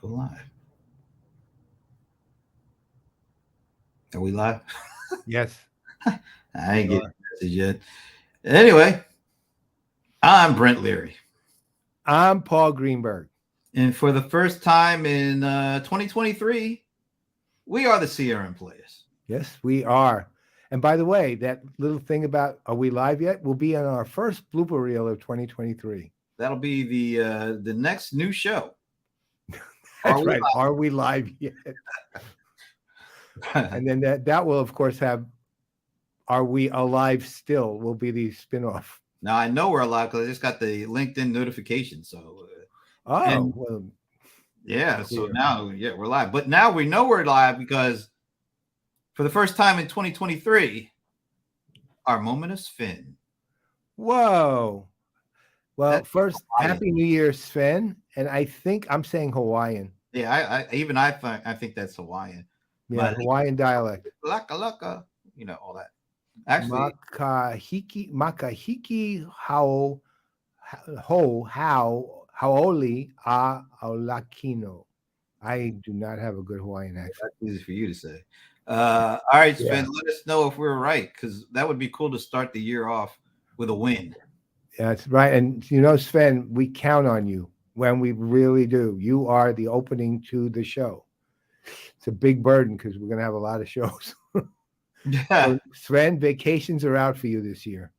We're live. Are we live? Yes, I we ain't getting are. a message yet. Anyway, I'm Brent Leary. I'm Paul Greenberg. And for the first time in 2023, we are the CRM Playaz. Yes, we are. And by the way, that little thing about are we live yet will be on our first blooper reel of 2023. That'll be the next new show. Are That's we right. Are we live yet? live? And then that will, of course, have Are We Alive Still will be the spinoff. Now I know we're alive because I just got the LinkedIn notification. So, Oh, and well, yeah, so here. now, yeah, we're live. But now we know we're live because for the first time in 2023, our moment is Finn. Whoa. Well, That's first, Hawaiian. Happy New Year, Sven. And I think I'm saying Hawaiian. Yeah, I think that's Hawaiian. Yeah, Hawaiian dialect. Laka laka, all that. Actually, Makahiki how haoli a aulakino. I do not have a good Hawaiian accent. that's easy for you to say. All right, Sven, Yeah, let us know if we're right because that would be cool to start the year off with a win. that's right. And Sven, we count on you when we really do. You are the opening to the show. It's a big burden because we're going to have a lot of shows. Yeah. So, Sven, vacations are out for you this year.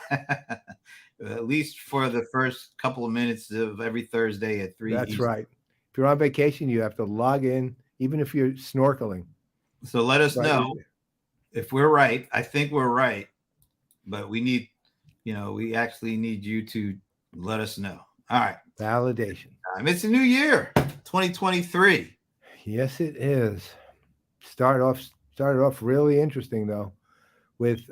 At least for the first couple of minutes of every Thursday at 3 That's Eastern. right. If you're on vacation, you have to log in, even if you're snorkeling. So let us Right. know if we're right. I think we're right, but we actually need you to let us know. All right. Validation. It's a new year, 2023. Yes, it is. Started off really interesting though, with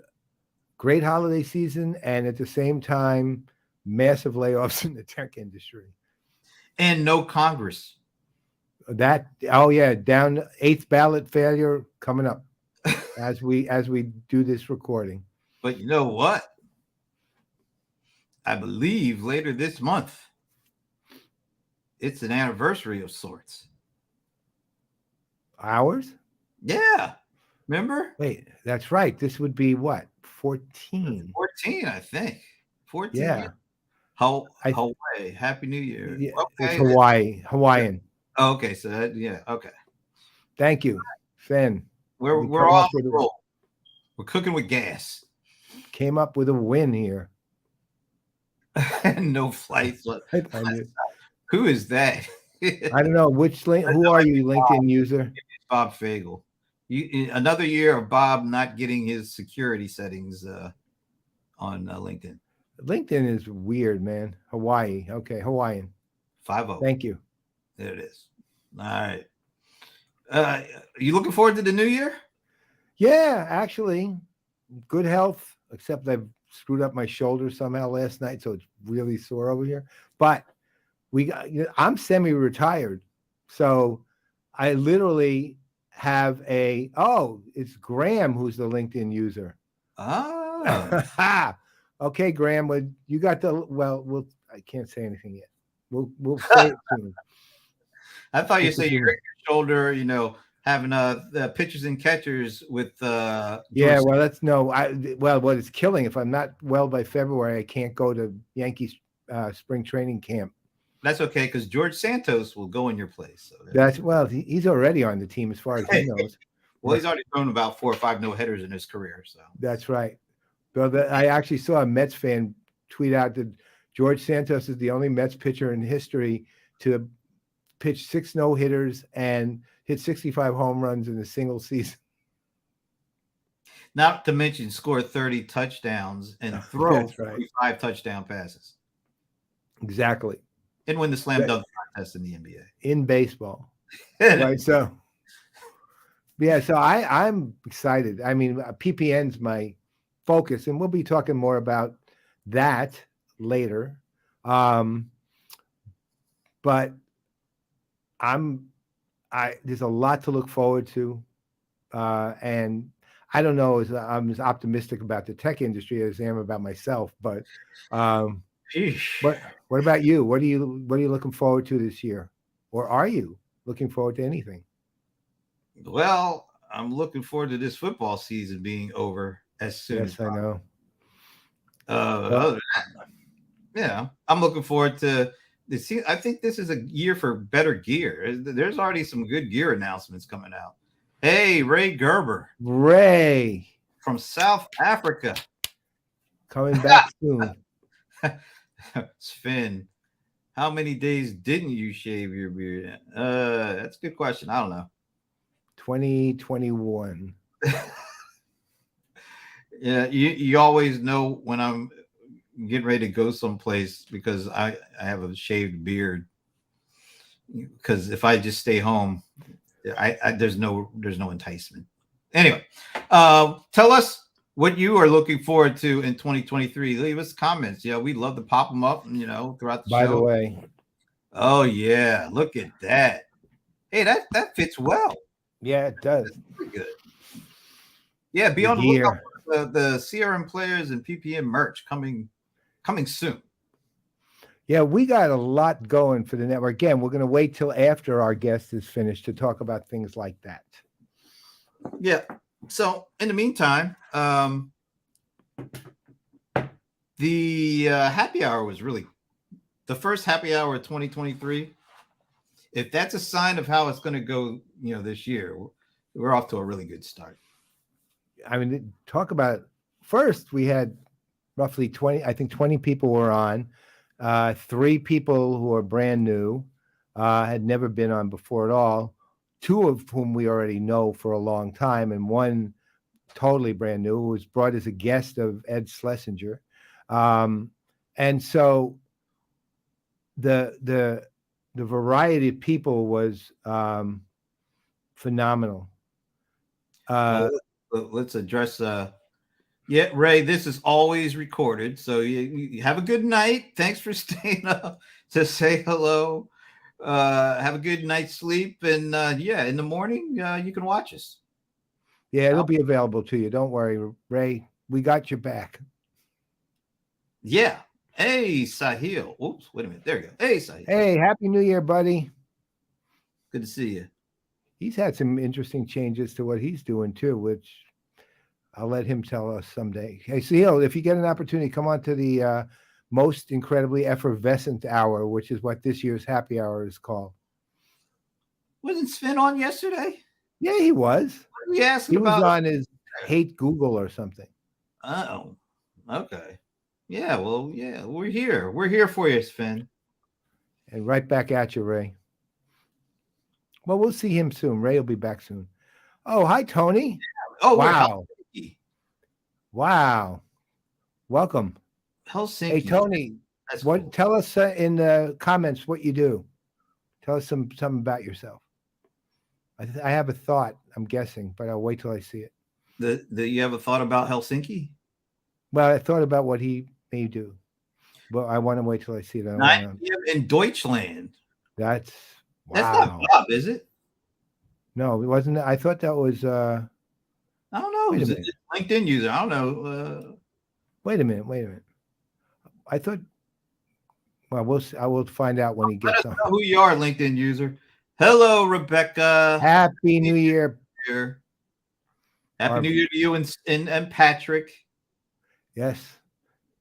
great holiday season and at the same time massive layoffs in the tech industry. And no Congress. Down eighth ballot failure coming up as we do this recording. But you know what? I believe later this month, it's an anniversary of sorts. Ours? Yeah. Remember? Wait, that's right. This would be what? 14. 14, I think. 14. Yeah. Hawaii. Happy New Year. Yeah, it's Okay. Hawaiian. Okay. So okay. Thank you, Finn. We're We we're on the roll. We're cooking with gas. Came up with a win here. No flights. Who is that? I don't know who are you, LinkedIn user? It's Bob Fagel. Another year of Bob not getting his security settings on LinkedIn. LinkedIn is weird, man. Hawaii. Okay, Hawaiian. 5-0. Thank you. There it is. All right. You looking forward to the new year? Yeah, actually, good health, except I've screwed up my shoulder somehow last night, so it's really sore over here. But I'm semi-retired, so I literally have it's Graham who's the LinkedIn user. Ah. Okay, Graham, you got I can't say anything yet. We'll say it soon. I thought you said you hurt your shoulder, having the pitchers and catchers with yeah, well, that's what it's killing. If I'm not well by February, I can't go to Yankees spring training camp. That's okay because George Santos will go in your place. So he's already on the team as far as he knows. Well, he's already thrown about 4 or 5 no-hitters in his career. So that's right. Well, I actually saw a Mets fan tweet out that George Santos is the only Mets pitcher in history to pitch 6 no-hitters and hit 65 home runs in a single season. Not to mention score 30 touchdowns and throw 45 touchdown passes. Exactly. And win the slam dunk contest in the NBA. In baseball. Right. So I'm excited. I mean, PPN's my focus, and we'll be talking more about that later. But there's a lot to look forward to. And I don't know, I'm as optimistic about the tech industry as I am about myself, but what about you? What are you looking forward to this year? Or are you? looking forward to anything. Well, I'm looking forward to this football season being over as soon as Yes, I possible. know. Other Well, than that, yeah, I'm looking forward to this. I think this is a year for better gear. There's already some good gear announcements coming out. Hey, Ray Gerber Ray from South Africa. coming back soon. Sven, how many days didn't you shave your beard? That's a good question. I don't know. 2021. Yeah, you always know when I'm getting ready to go someplace because I have a shaved beard. Because if I just stay home, I there's no enticement. Anyway, tell us what you are looking forward to in 2023. Leave us comments. Yeah, we'd love to pop them up, throughout the By the show. way, Oh yeah, look at that. Hey, that fits well. yeah, it does. Pretty good. Yeah, be The on the lookout gear. for the CRM players and PPM merch coming soon. Yeah, we got a lot going for the network. Again, we're going to wait till after our guest is finished to talk about things like that. Yeah. So in the meantime, the happy hour was really the first happy hour of 2023. If that's a sign of how it's going to go, this year, we're off to a really good start. I mean, talk about first, we had roughly 20, I think 20 people were on, 3 people who are brand new, had never been on before at all, 2 of whom we already know for a long time, and 1 totally brand new who was brought as a guest of Ed Schlesinger. And so the variety of people was phenomenal. Well, let's address. Yeah, Ray, this is always recorded, so you have a good night. Thanks for staying up to say hello. Have a good night's sleep, and yeah, in the morning you can watch us. Yeah, it'll be available to you. Don't worry, Ray. We got your back. Yeah. Hey, Sahil. Oops, wait a minute. There you go. Hey, Sahil. Hey, Happy New Year, buddy. Good to see you. He's had some interesting changes to what he's doing too, which I'll let him tell us someday. Hey, Sahil, if you get an opportunity, come on to the most incredibly effervescent hour, which is what this year's happy hour is called. Wasn't Sven on yesterday? Yeah, he was. What are we asking He was about? on his Hate Google or something. Oh, okay. Yeah, well, yeah, we're here. We're here for you, Sven. And right back at you, Ray. Well, we'll see him soon. Ray will be back soon. Oh, hi, Tony. Oh, Wow. Helsinki. Wow. Welcome. Helsinki. Hey, Tony, That's what? cool. Tell us in the comments what you do. Tell us something about yourself. I have a thought, I'm guessing, but I'll wait till I see it. You have a thought about Helsinki? Well, I thought about what he may do, but I want to wait till I see it. I don't 9 wanna, p.m. in Deutschland. that's That's not wow. Bob, is it? No, it wasn't. I thought that was. I don't know. Wait a It's a minute. LinkedIn user. I don't know. Wait a minute. Wait a minute. I thought. Well, I will find out when he Let gets us on. know who you are, LinkedIn user. Hello, Rebecca. Happy New Year. Here. Happy Our- New Year to you and Patrick. Yes.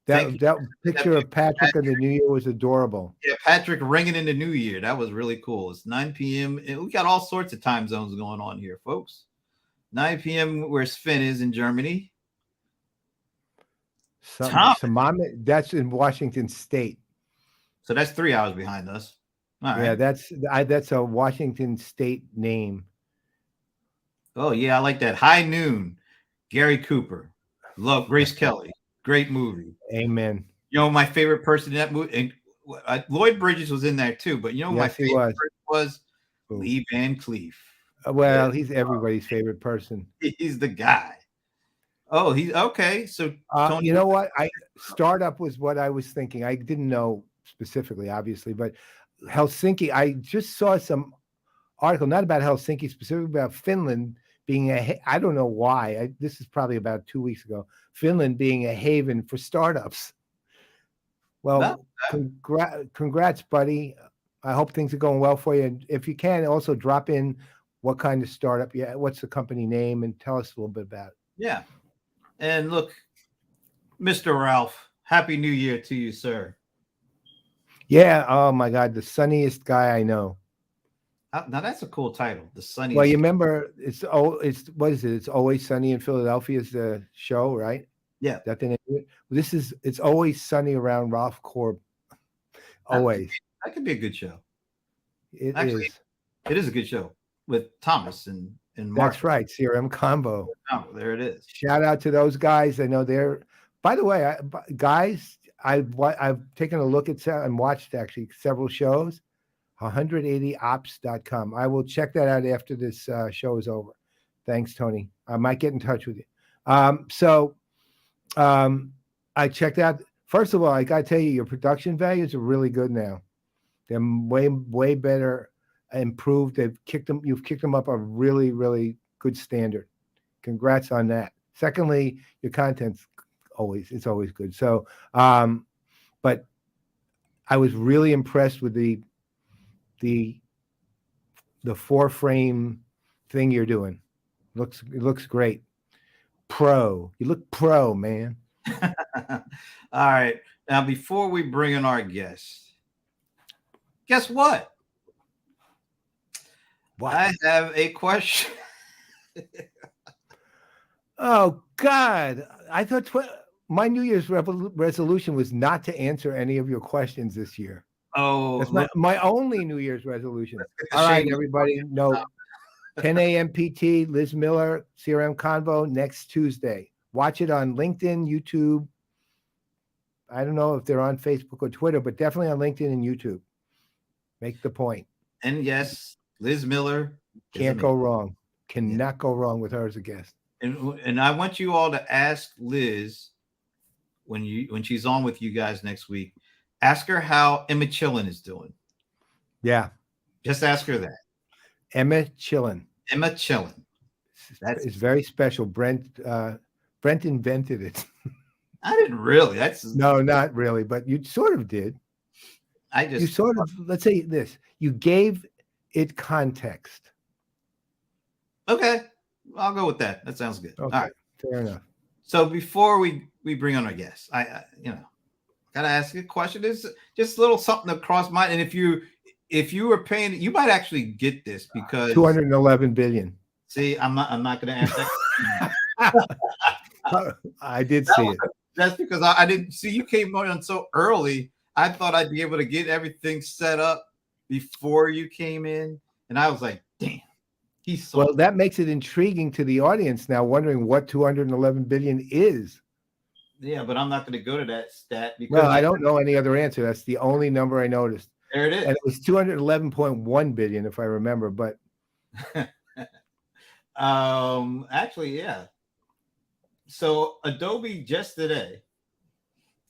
Thank That you. picture of Patrick in the New Year was adorable. Yeah, Patrick ringing in the New Year. That was really cool. It's 9 p.m. And we got all sorts of time zones going on here, folks. 9 p.m. where Sven is in Germany. That's in Washington State. So that's 3 hours behind us. All Yeah, right. that's a Washington State name. Oh, yeah, I like that. High Noon. Gary Cooper. Love Grace Kelly. Great movie. Amen. My favorite person in that movie, and Lloyd Bridges was in there too, but my Yes, he favorite was. person was Lee Van Cleef. Well, he's everybody's favorite person. He's the guy. Oh, he's okay. So Tony, you know what? Startup was what I was thinking. I didn't know specifically, obviously, but Helsinki. I just saw some article, not about Helsinki, specifically about Finland being I don't know why. This is probably about 2 weeks ago. Finland being a haven for startups. Well, congrats, buddy. I hope things are going well for you. And if you can, also drop in what kind of startup, what's the company name, and tell us a little bit about it. Yeah. And look, Mr. Ralph, Happy New Year to you, sir. Yeah. Oh my God, the sunniest guy I know. Now that's a cool title. The Well, you sunniest. remember it's what is it? It's Always Sunny in Philadelphia is the show, right? Yeah. That the name of it? It's Always Sunny around Ralph Corb. That could, Always. that could be a good show. It Actually, is. it is a good show with Thomas and That's Martha. right. CRM combo. Oh, there it is. Shout out to those guys. I know they're. By the way, guys, I've taken a look at and watched actually several shows. 180ops.com. I will check that out after this show is over. Thanks, Tony. I might get in touch with you. I checked out. First of all, I got to tell you, your production values are really good now. They're way better, improved. You've kicked them up a really, really good standard. Congrats on that. Secondly, your content's it's always good. So, but I was really impressed with the 4-frame thing you're doing. It looks great. You look pro, man. All right. Now, before we bring in our guest, guess what? I have a question. Oh God! I thought my New Year's resolution was not to answer any of your questions this year. Oh, that's my only New Year's resolution. All right, everybody. No, 10 a.m. PT, Liz Miller, CRM Convo next Tuesday. Watch it on LinkedIn, YouTube. I don't know if they're on Facebook or Twitter, but definitely on LinkedIn and YouTube. Make the point. And yes, Liz Miller can't go wrong. Cannot go wrong with her as a guest. And I want you all to ask Liz when she's on with you guys next week. Ask her how Emma Chillin is doing. Yeah, just ask her that. Emma Chillin. It's very special. Brent invented it. I didn't really. No, not really, but you sort of did. You sort of, let's say this. You gave it context. Okay. I'll go with that. That sounds good. Okay, all right. Fair enough. So before we bring on our guests, I gotta ask you a question. It's just a little something that crossed my mind. And if you were paying, you might actually get this because 211 billion. See, I'm not gonna answer that. I did see it. That's because I didn't see you came on so early. I thought I'd be able to get everything set up before you came in, and I was like, damn. Well, that makes it intriguing to the audience now, wondering what 211 billion is. Yeah, but I'm not going to go to that stat because I don't know any other answer. That's the only number I noticed. There it is. And it was 211.1 billion, if I remember. But actually, yeah. So Adobe just today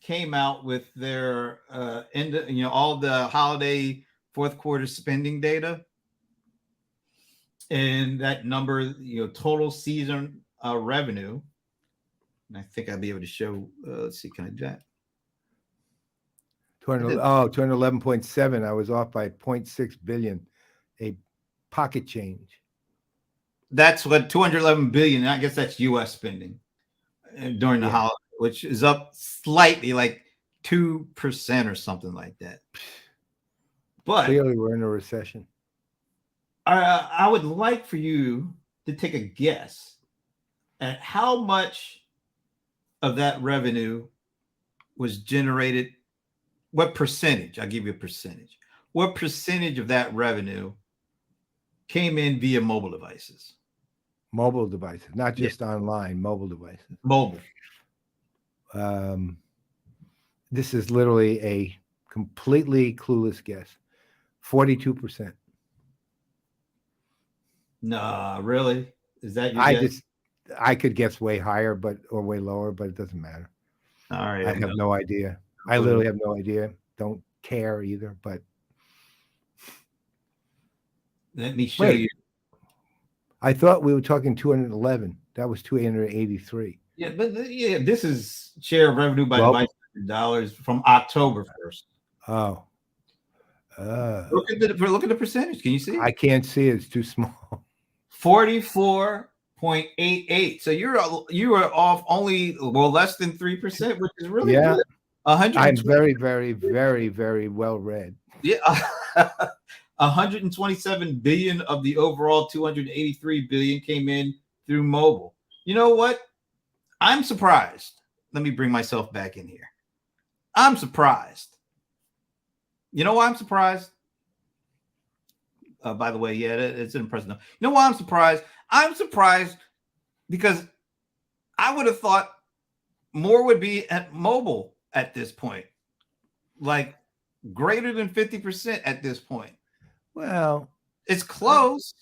came out with their all the holiday fourth quarter spending data. And that number, total season revenue. And I think I'll be able to show. Let's see, can I do that? 211.7. I was off by 0.6 billion. A pocket change. That's what 211 billion. I guess that's U.S. spending during the holiday, which is up slightly, like 2% or something like that. But clearly, we're in a recession. I would like for you to take a guess at how much of that revenue was generated. What percentage? I'll give you a percentage. What percentage of that revenue came in via mobile devices? Mobile devices, not just online, mobile devices. Mobile. This is literally a completely clueless guess. 42%. Nah, really? Is that your guess? I could guess way higher, or way lower, but it doesn't matter. All right. I have no idea. I literally have no idea. Don't care either, but let me show you. I thought we were talking 211. That was 283. Yeah, but this is share of revenue by $500 from October 1st. Oh. Look at the percentage. Can you see I it? can't see it. It's too small. 44.88. So you are off only less than 3%, which is really Yeah. good. 120. I'm very, very, very, very well read. Yeah. 127 billion of the overall 283 billion came in through mobile. You know what? I'm surprised. Let me bring myself back in here. I'm surprised. You know why I'm surprised? By the way, yeah, it's impressive. You know why I'm surprised? I'm surprised because I would have thought more would be at mobile at this point, like greater than 50% at this point. Well, It's close,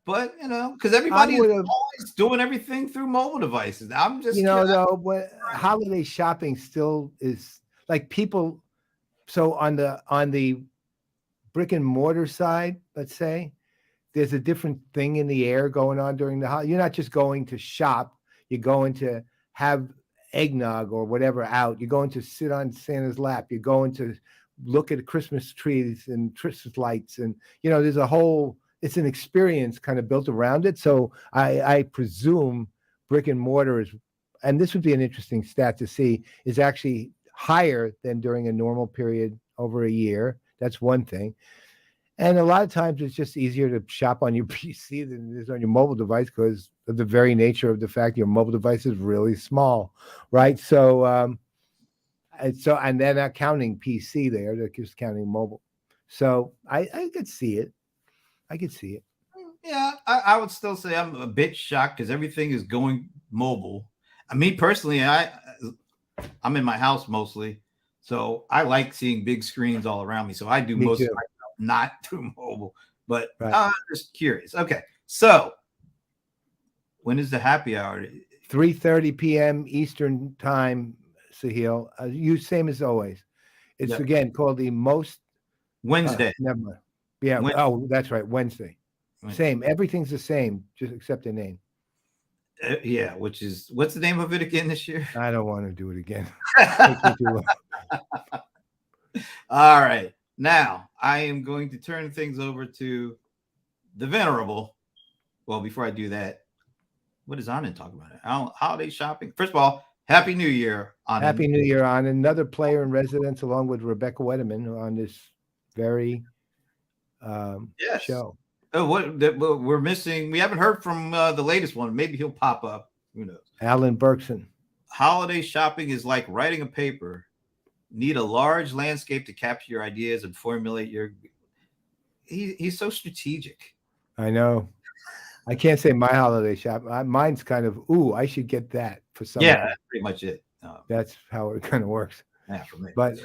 but because I everybody is would have, always doing everything through mobile devices. I'm just though, but holiday shopping still is like people. So on the brick and mortar side, let's say, there's a different thing in the air going on during the holiday. You're not just going to shop, you're going to have eggnog or whatever out. You're going to sit on Santa's lap. You're going to look at Christmas trees and Christmas lights. And, there's it's an experience kind of built around it. So I presume brick and mortar is, and this would be an interesting stat to see, is actually higher than during a normal period over a year. That's one thing. And a lot of times it's just easier to shop on your PC than it is on your mobile device because of the very nature of the fact your mobile device is really small, right? So, and they're not counting PC there; they're just counting mobile. So I could see it. I could see it. Yeah, I would still say I'm a bit shocked because everything is going mobile. Me personally, I'm in my house mostly, so I like seeing big screens all around me. So I do Me most of too. my stuff not through mobile, but Right. I'm just curious. Okay, so when is the happy hour? 3:30 p.m. Eastern time, Sahil. You same as always. It's Yeah, again called the most. Wednesday. Never mind. Yeah. When, Oh, that's right. Wednesday. Same. Everything's the same, just except the name. yeah, which is what's the name of it again this year? I don't want to do it again. All right. Now I am going to turn things over to the venerable. Well, before I do that, what does Anand talk about? Holiday shopping. First of all, Happy New Year, Anand. Happy New Year on another player in residence, along with Rebecca Wedeman, on this very Yes. show. Oh, we're missing? We haven't heard from the latest one. Maybe he'll pop up. Who knows? Alan Berkson. Holiday shopping is like writing a paper. Need a large landscape to capture your ideas and formulate your. He's so strategic. I know. I can't say my holiday shop. Mine's kind of, I should get that for some. Yeah, that's pretty much it. That's how it kind of works. Yeah, for me. But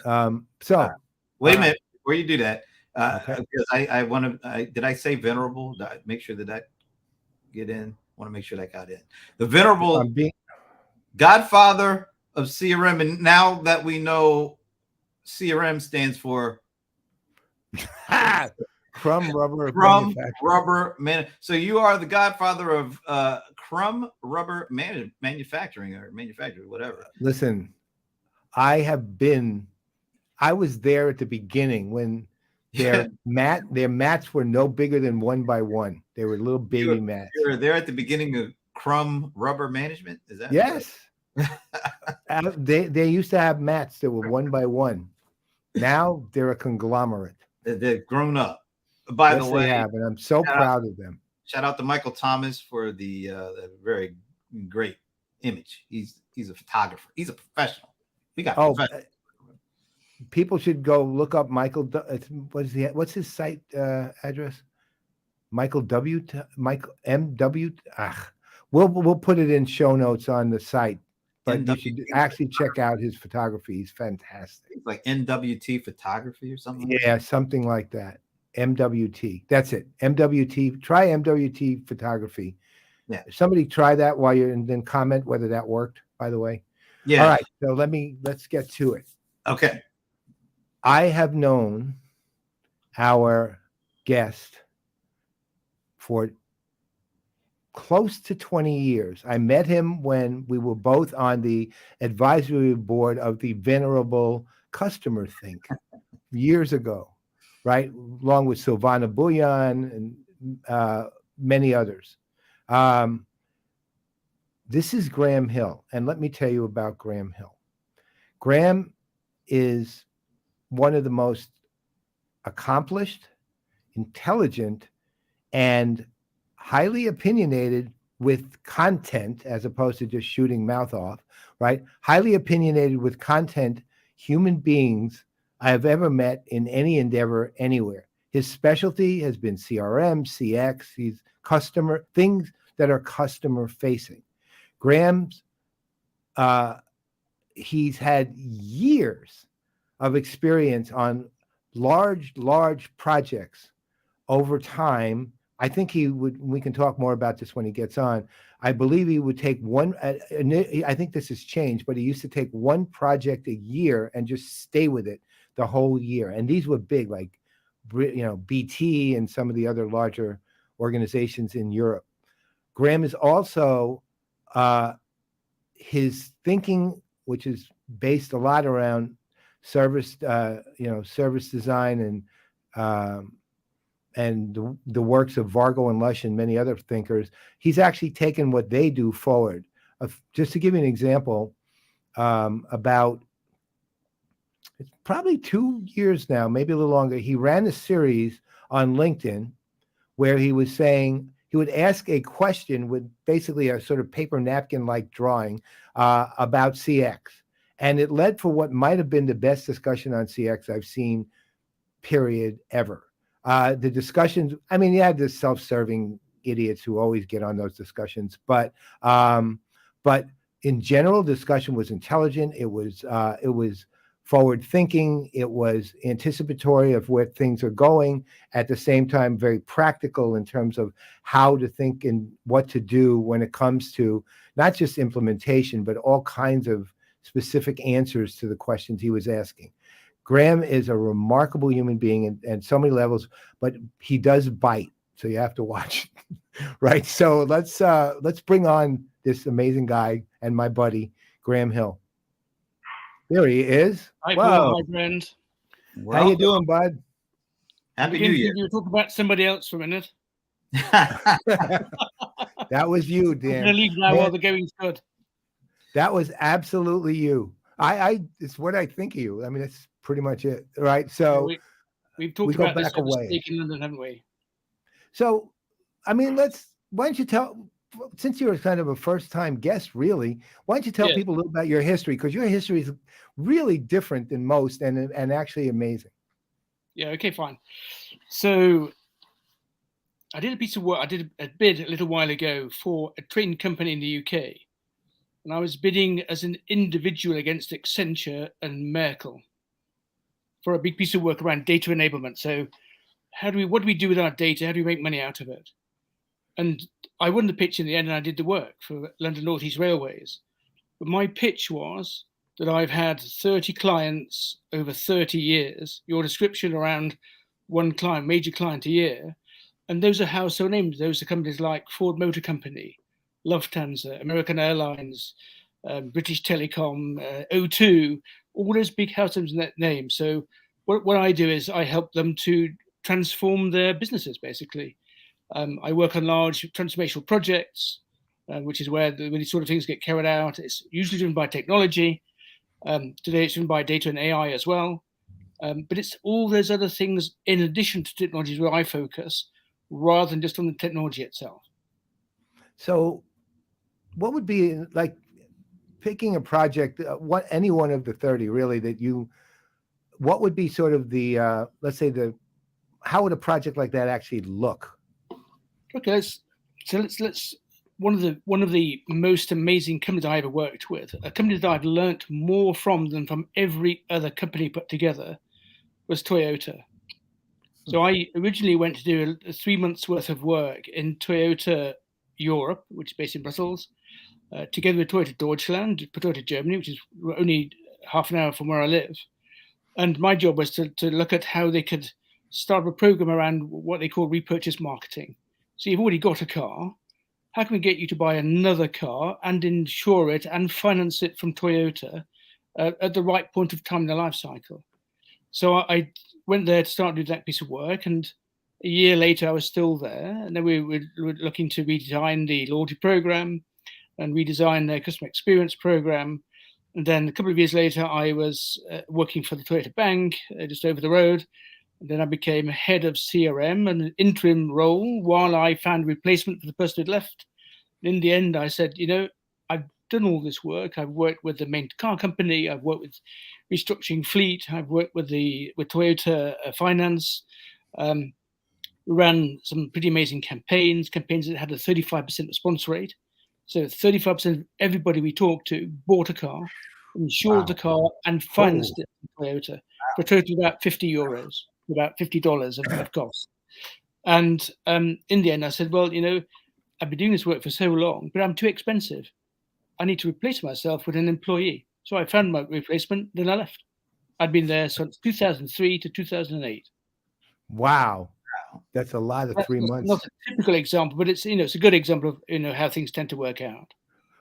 so wait a minute before you do that. Okay. Because I want to. Did I say venerable? Did I make sure that get in? I want to make sure that got in. The venerable godfather of CRM, and now that we know CRM stands for Crumb Rubber Man. So you are the godfather of Crumb Rubber Manufacturing or manufacturer, whatever. Listen, I was there at the beginning when their mats were no bigger than 1x1. They were little baby mats. You were there at the beginning of Crumb Rubber Management. Is that yes? They used to have mats that were 1x1. Now they're a conglomerate. They've grown up. By the way, they have, and I'm so proud of them. Shout out to Michael Thomas for the very great image. He's a photographer. He's a professional. We got people should go look up Michael. What's his site address? Michael MW. We'll put it in show notes on the site. But you should actually check out his photography. He's fantastic. It's like NWT photography or something. Yeah, something like that. MWT. That's it. MWT. Try MWT photography. Yeah. Somebody try that while you're and then comment whether that worked, by the way. Yeah. All right. So let's get to it. Okay. I have known our guest for close to 20 years. I met him when we were both on the advisory board of the Venerable Customer Think years ago. right? Along with Silvana Bouillon and many others. This is Graham Hill. And let me tell you about Graham Hill. Graham is one of the most accomplished, intelligent, and highly opinionated with content, as opposed to just shooting mouth off, right? Highly opinionated with content human beings I have ever met in any endeavor anywhere. His specialty has been CRM, CX, he's customer, things that are customer facing. Graham's, he's had years of experience on large projects over time. I think he would, we can talk more about this when he gets on. I believe he would take one, I think this has changed, but he used to take one project a year and just stay with it the whole year. And these were big, like, BT and some of the other larger organizations in Europe. Graham is also, his thinking, which is based a lot around service, service design and the works of Vargo and Lush and many other thinkers. He's actually taken what they do forward. Just to give you an example, about it's probably 2 years now, maybe a little longer, he ran a series on LinkedIn where he was saying, he would ask a question with basically a sort of paper napkin-like drawing about CX. And it led for what might have been the best discussion on CX I've seen, period, ever. The discussions, I mean, you had the self-serving idiots who always get on those discussions, but in general, discussion was intelligent. It was forward thinking. It was anticipatory of where things are going. At the same time, very practical in terms of how to think and what to do when it comes to not just implementation, but all kinds of specific answers to the questions he was asking. Graham is a remarkable human being and so many levels, but he does bite. So you have to watch, right? So let's bring on this amazing guy and my buddy, Graham Hill. There he is. Hi, Whoa. Paul, my friend. How you doing, bud? Happy New Year. You talk about somebody else for a minute. That was you, I'm Dan. going to leave now while the going's good. That was absolutely you. It's what I think of you. I mean, that's pretty much it, right? So we've talked about this mistake in London, haven't we? So, I mean, why don't you tell, since you're kind of a first-time guest, really, why don't you tell people a little about your history? Because your history is really different than most and actually amazing. Yeah, okay, fine. So I did a piece of work, I did a bid a little while ago for a trading company in the UK. And I was bidding as an individual against Accenture and Merkel for a big piece of work around data enablement. So what do we do with our data? How do we make money out of it? And I won the pitch in the end, and I did the work for London North East Railways. But my pitch was that I've had 30 clients over 30 years. Your description around one client, major client a year, and those are household names. Those are companies like Ford Motor Company, Lufthansa, American Airlines, British Telecom, O2, all those big household names. So what I do is I help them to transform their businesses, basically. I work on large transformational projects, which is where these sort of things get carried out. It's usually driven by technology. Today it's driven by data and AI as well. But it's all those other things in addition to technologies where I focus, rather than just on the technology itself. So what would be, like, picking a project, any one of the 30 really what would be sort of the, let's say how would a project like that actually look? Okay, let's one of the most amazing companies I ever worked with, a company that I've learnt more from than from every other company put together, was Toyota. So I originally went to do a 3 months worth of work in Toyota Europe, which is based in Brussels, together with Toyota Deutschland, Toyota Germany, which is only half an hour from where I live. And my job was to look at how they could start a program around what they call repurchase marketing. So you've already got a car. How can we get you to buy another car and insure it and finance it from Toyota at the right point of time in the life cycle? So I went there to start doing that piece of work, and a year later I was still there. And then we were looking to redesign the loyalty program and redesign their customer experience program. And then a couple of years later, I was working for the Toyota Bank just over the road. And then I became head of CRM, an interim role, while I found a replacement for the person who'd left. In the end, I said, I've done all this work. I've worked with the main car company. I've worked with restructuring fleet. I've worked with Toyota Finance. Ran some pretty amazing campaigns that had a 35% response rate. So 35% of everybody we talked to bought a car, insured the car, and financed it in Toyota for a total of about €50, about $50 of cost. And in the end, I said, well, I've been doing this work for so long, but I'm too expensive. I need to replace myself with an employee. So I found my replacement, then I left. I'd been there since 2003 to 2008. Wow. That's a lot of 3 months. Not a typical example, but it's it's a good example of how things tend to work out.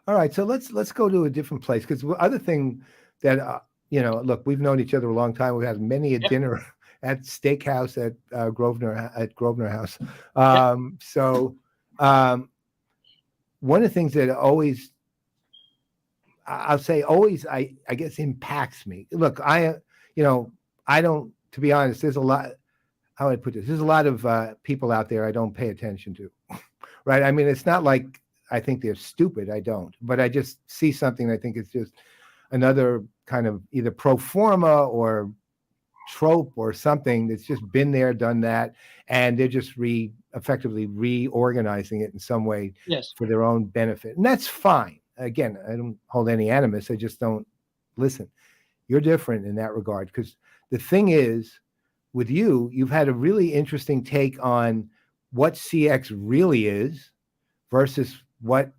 All right, so let's go to a different place, because the other thing that look, we've known each other a long time. We've had many a dinner at Steakhouse at Grosvenor House. So one of the things that always, I'll say always, I guess impacts me. Look, I don't, to be honest, there's a lot. How would I put this? There's a lot of people out there I don't pay attention to, right? I mean, it's not like I think they're stupid. I don't, but I just see something. I think it's just another kind of either pro forma or trope or something that's just been there, done that, and they're just effectively reorganizing it in some way for their own benefit, and that's fine. Again, I don't hold any animus. I just don't listen. You're different in that regard, because the thing is, with you, you've had a really interesting take on what CX really is versus what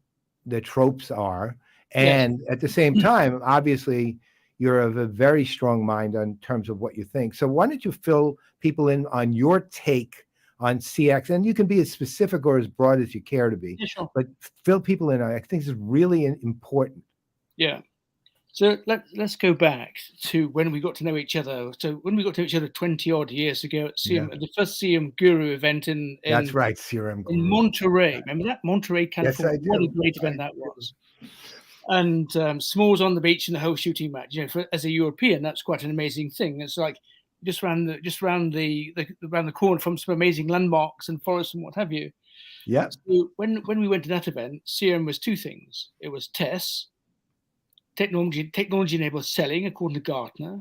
the tropes are. And at the same time, obviously, you're of a very strong mind in terms of what you think. So why don't you fill people in on your take on CX? And you can be as specific or as broad as you care to be. But fill people in on it. I think this is really important. Yeah. So let's go back to when we got to know each other. So when we got to know each other 20 odd years ago at the first CM Guru event in that's right, CRM Guru. in Monterey. Remember that? Monterey, California. Yes, I do. What a great event that was. And s'mores on the beach and the whole shooting match. As a European, that's quite an amazing thing. It's like just around the corner from some amazing landmarks and forests and what have you. Yeah. So when we went to that event, CRM was two things. It was TESS, technology-enabled selling, according to Gartner,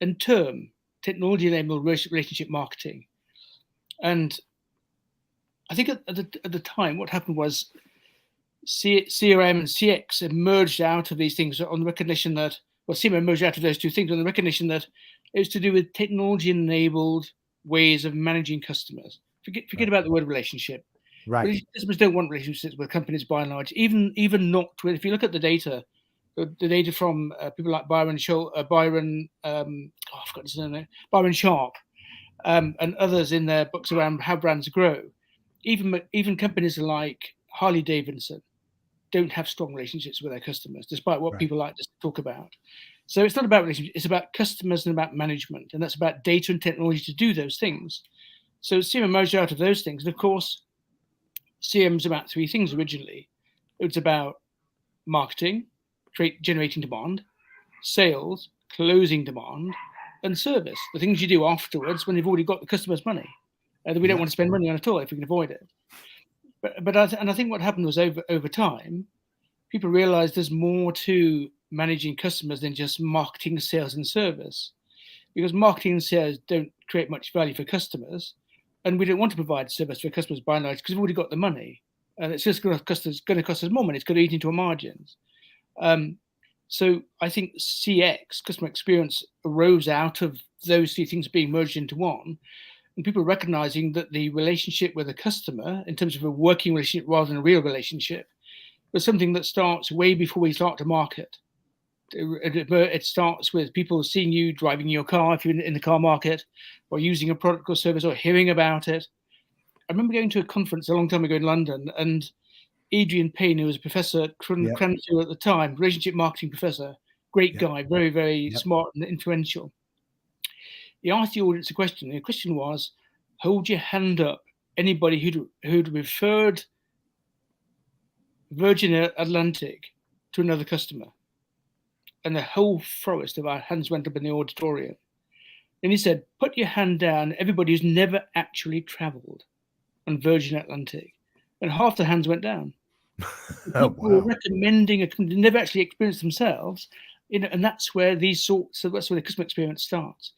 and TERM, technology-enabled relationship marketing. And I think at the time, what happened was CRM and CX emerged out of these things on the recognition that, CRM emerged out of those two things on the recognition that it was to do with technology-enabled ways of managing customers. Forget about the word relationship. Right. Customers don't want relationships with companies by and large, even not with, if you look at the data from people like Byron Sharp, and others in their books around how brands grow. Even companies like Harley Davidson don't have strong relationships with their customers, despite what people like to talk about. So it's not about relationships; it's about customers and about management, and that's about data and technology to do those things. So CRM emerged out of those things, and of course, CRM is about three things originally. It's about marketing, generating demand, sales, closing demand, and service, the things you do afterwards when you've already got the customer's money that we don't want to spend money on at all if we can avoid it. But I think what happened was over time, people realized there's more to managing customers than just marketing, sales, and service, because marketing and sales don't create much value for customers, and we don't want to provide service for customers by and large because we've already got the money, and it's just going to cost us more money. It's going to eat into our margins. So I think CX, customer experience, arose out of those two things being merged into one, and people recognizing that the relationship with a customer, in terms of a working relationship rather than a real relationship, was something that starts way before we start to market. It starts with people seeing you driving your car, if you're in the car market, or using a product or service, or hearing about it. I remember going to a conference a long time ago in London, and Adrian Payne, who was a professor at Cranfield at the time, relationship marketing professor, great guy, very, very smart and influential. he asked the audience a question. And the question was, hold your hand up, anybody who'd referred Virgin Atlantic to another customer. And the whole forest of our hands went up in the auditorium. And he said, put your hand down, everybody who's never actually traveled on Virgin Atlantic. And half the hands went down. Oh, People were wow. recommending a company they never actually experienced themselves, and that's where that's where the customer experience starts.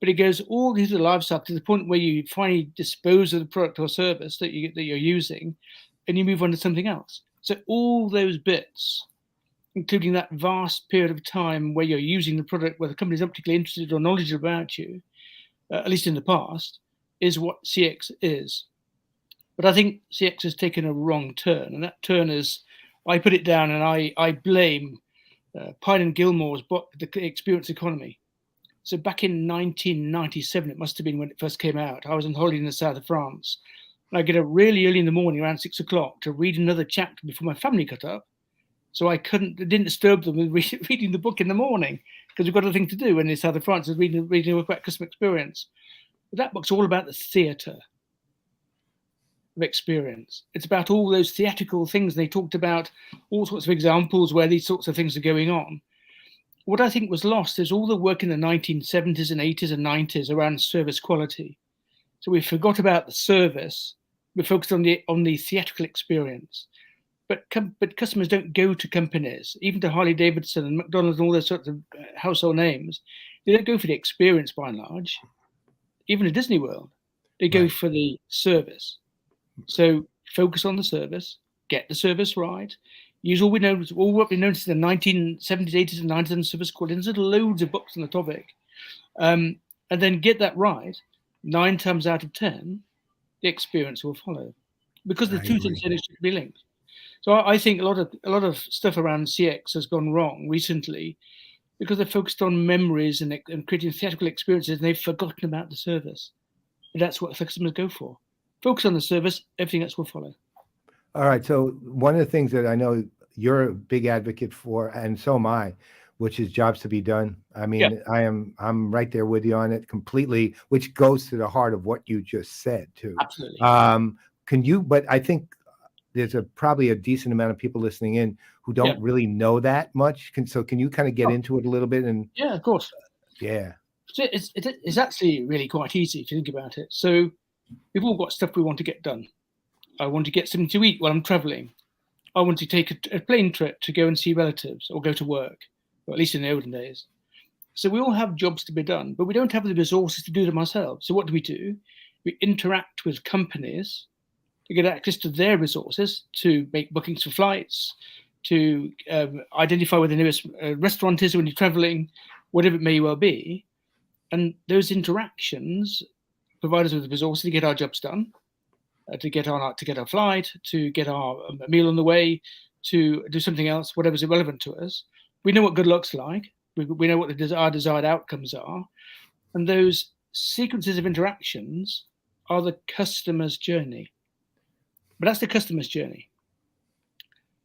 But it goes all through the life cycle to the point where you finally dispose of the product or service that you're using, and you move on to something else. So all those bits, including that vast period of time where you're using the product, where the company's not particularly interested or knowledgeable about you, at least in the past, is what CX is. But I think CX has taken a wrong turn, and that turn is, I put it down and I blame Pine and Gilmore's the experience economy. So back in 1997, it must have been when it first came out, I was on holiday in the south of France. And I get up really early in the morning, around 6 o'clock, to read another chapter before my family got up. So it didn't disturb them with reading the book in the morning, because we've got other thing to do in the south of France, is reading a book about customer experience. But that book's all about the theatre of experience. It's about all those theatrical things. They talked about all sorts of examples where these sorts of things are going on. What I think was lost is all the work in the 1970s and 80s and 90s around service quality. So we forgot about the service. We focused on the theatrical experience. But customers don't go to companies, even to Harley Davidson and McDonald's and all those sorts of household names. They don't go for the experience by and large. Even at Disney World, they go for the service. So focus on the service, get the service right. Use all what we noticed in the 1970s, 80s, and 90s in service quality. There's loads of books on the topic. And then get that right. 9 times out of 10, the experience will follow, because the two things should be linked. So I think a lot of stuff around CX has gone wrong recently, because they're focused on memories and creating theatrical experiences, and they've forgotten about the service. And that's what customers go for. Focus on the service, everything else will follow. All right. So one of the things that I know you're a big advocate for, and so am I, which is jobs to be done. I mean, I'm right there with you on it completely, which goes to the heart of what you just said too. Absolutely. But I think there's probably a decent amount of people listening in who don't really know that much. Can you kind of get into it a little bit? And yeah, of course. Yeah. So it's actually really quite easy if you think about it. So we've all got stuff we want to get done. I want to get something to eat while I'm traveling. I want to take a plane trip to go and see relatives or go to work, or at least in the olden days. So we all have jobs to be done, but we don't have the resources to do them ourselves. So what do? We interact with companies to get access to their resources, to make bookings for flights, to identify where the nearest restaurant is when you're traveling, whatever it may well be. And those interactions provide us with the resources to get our jobs done, to get our flight, to get our meal on the way, to do something else, whatever's irrelevant to us. We know what good looks like. We know what our desired outcomes are. And those sequences of interactions are the customer's journey. But that's the customer's journey.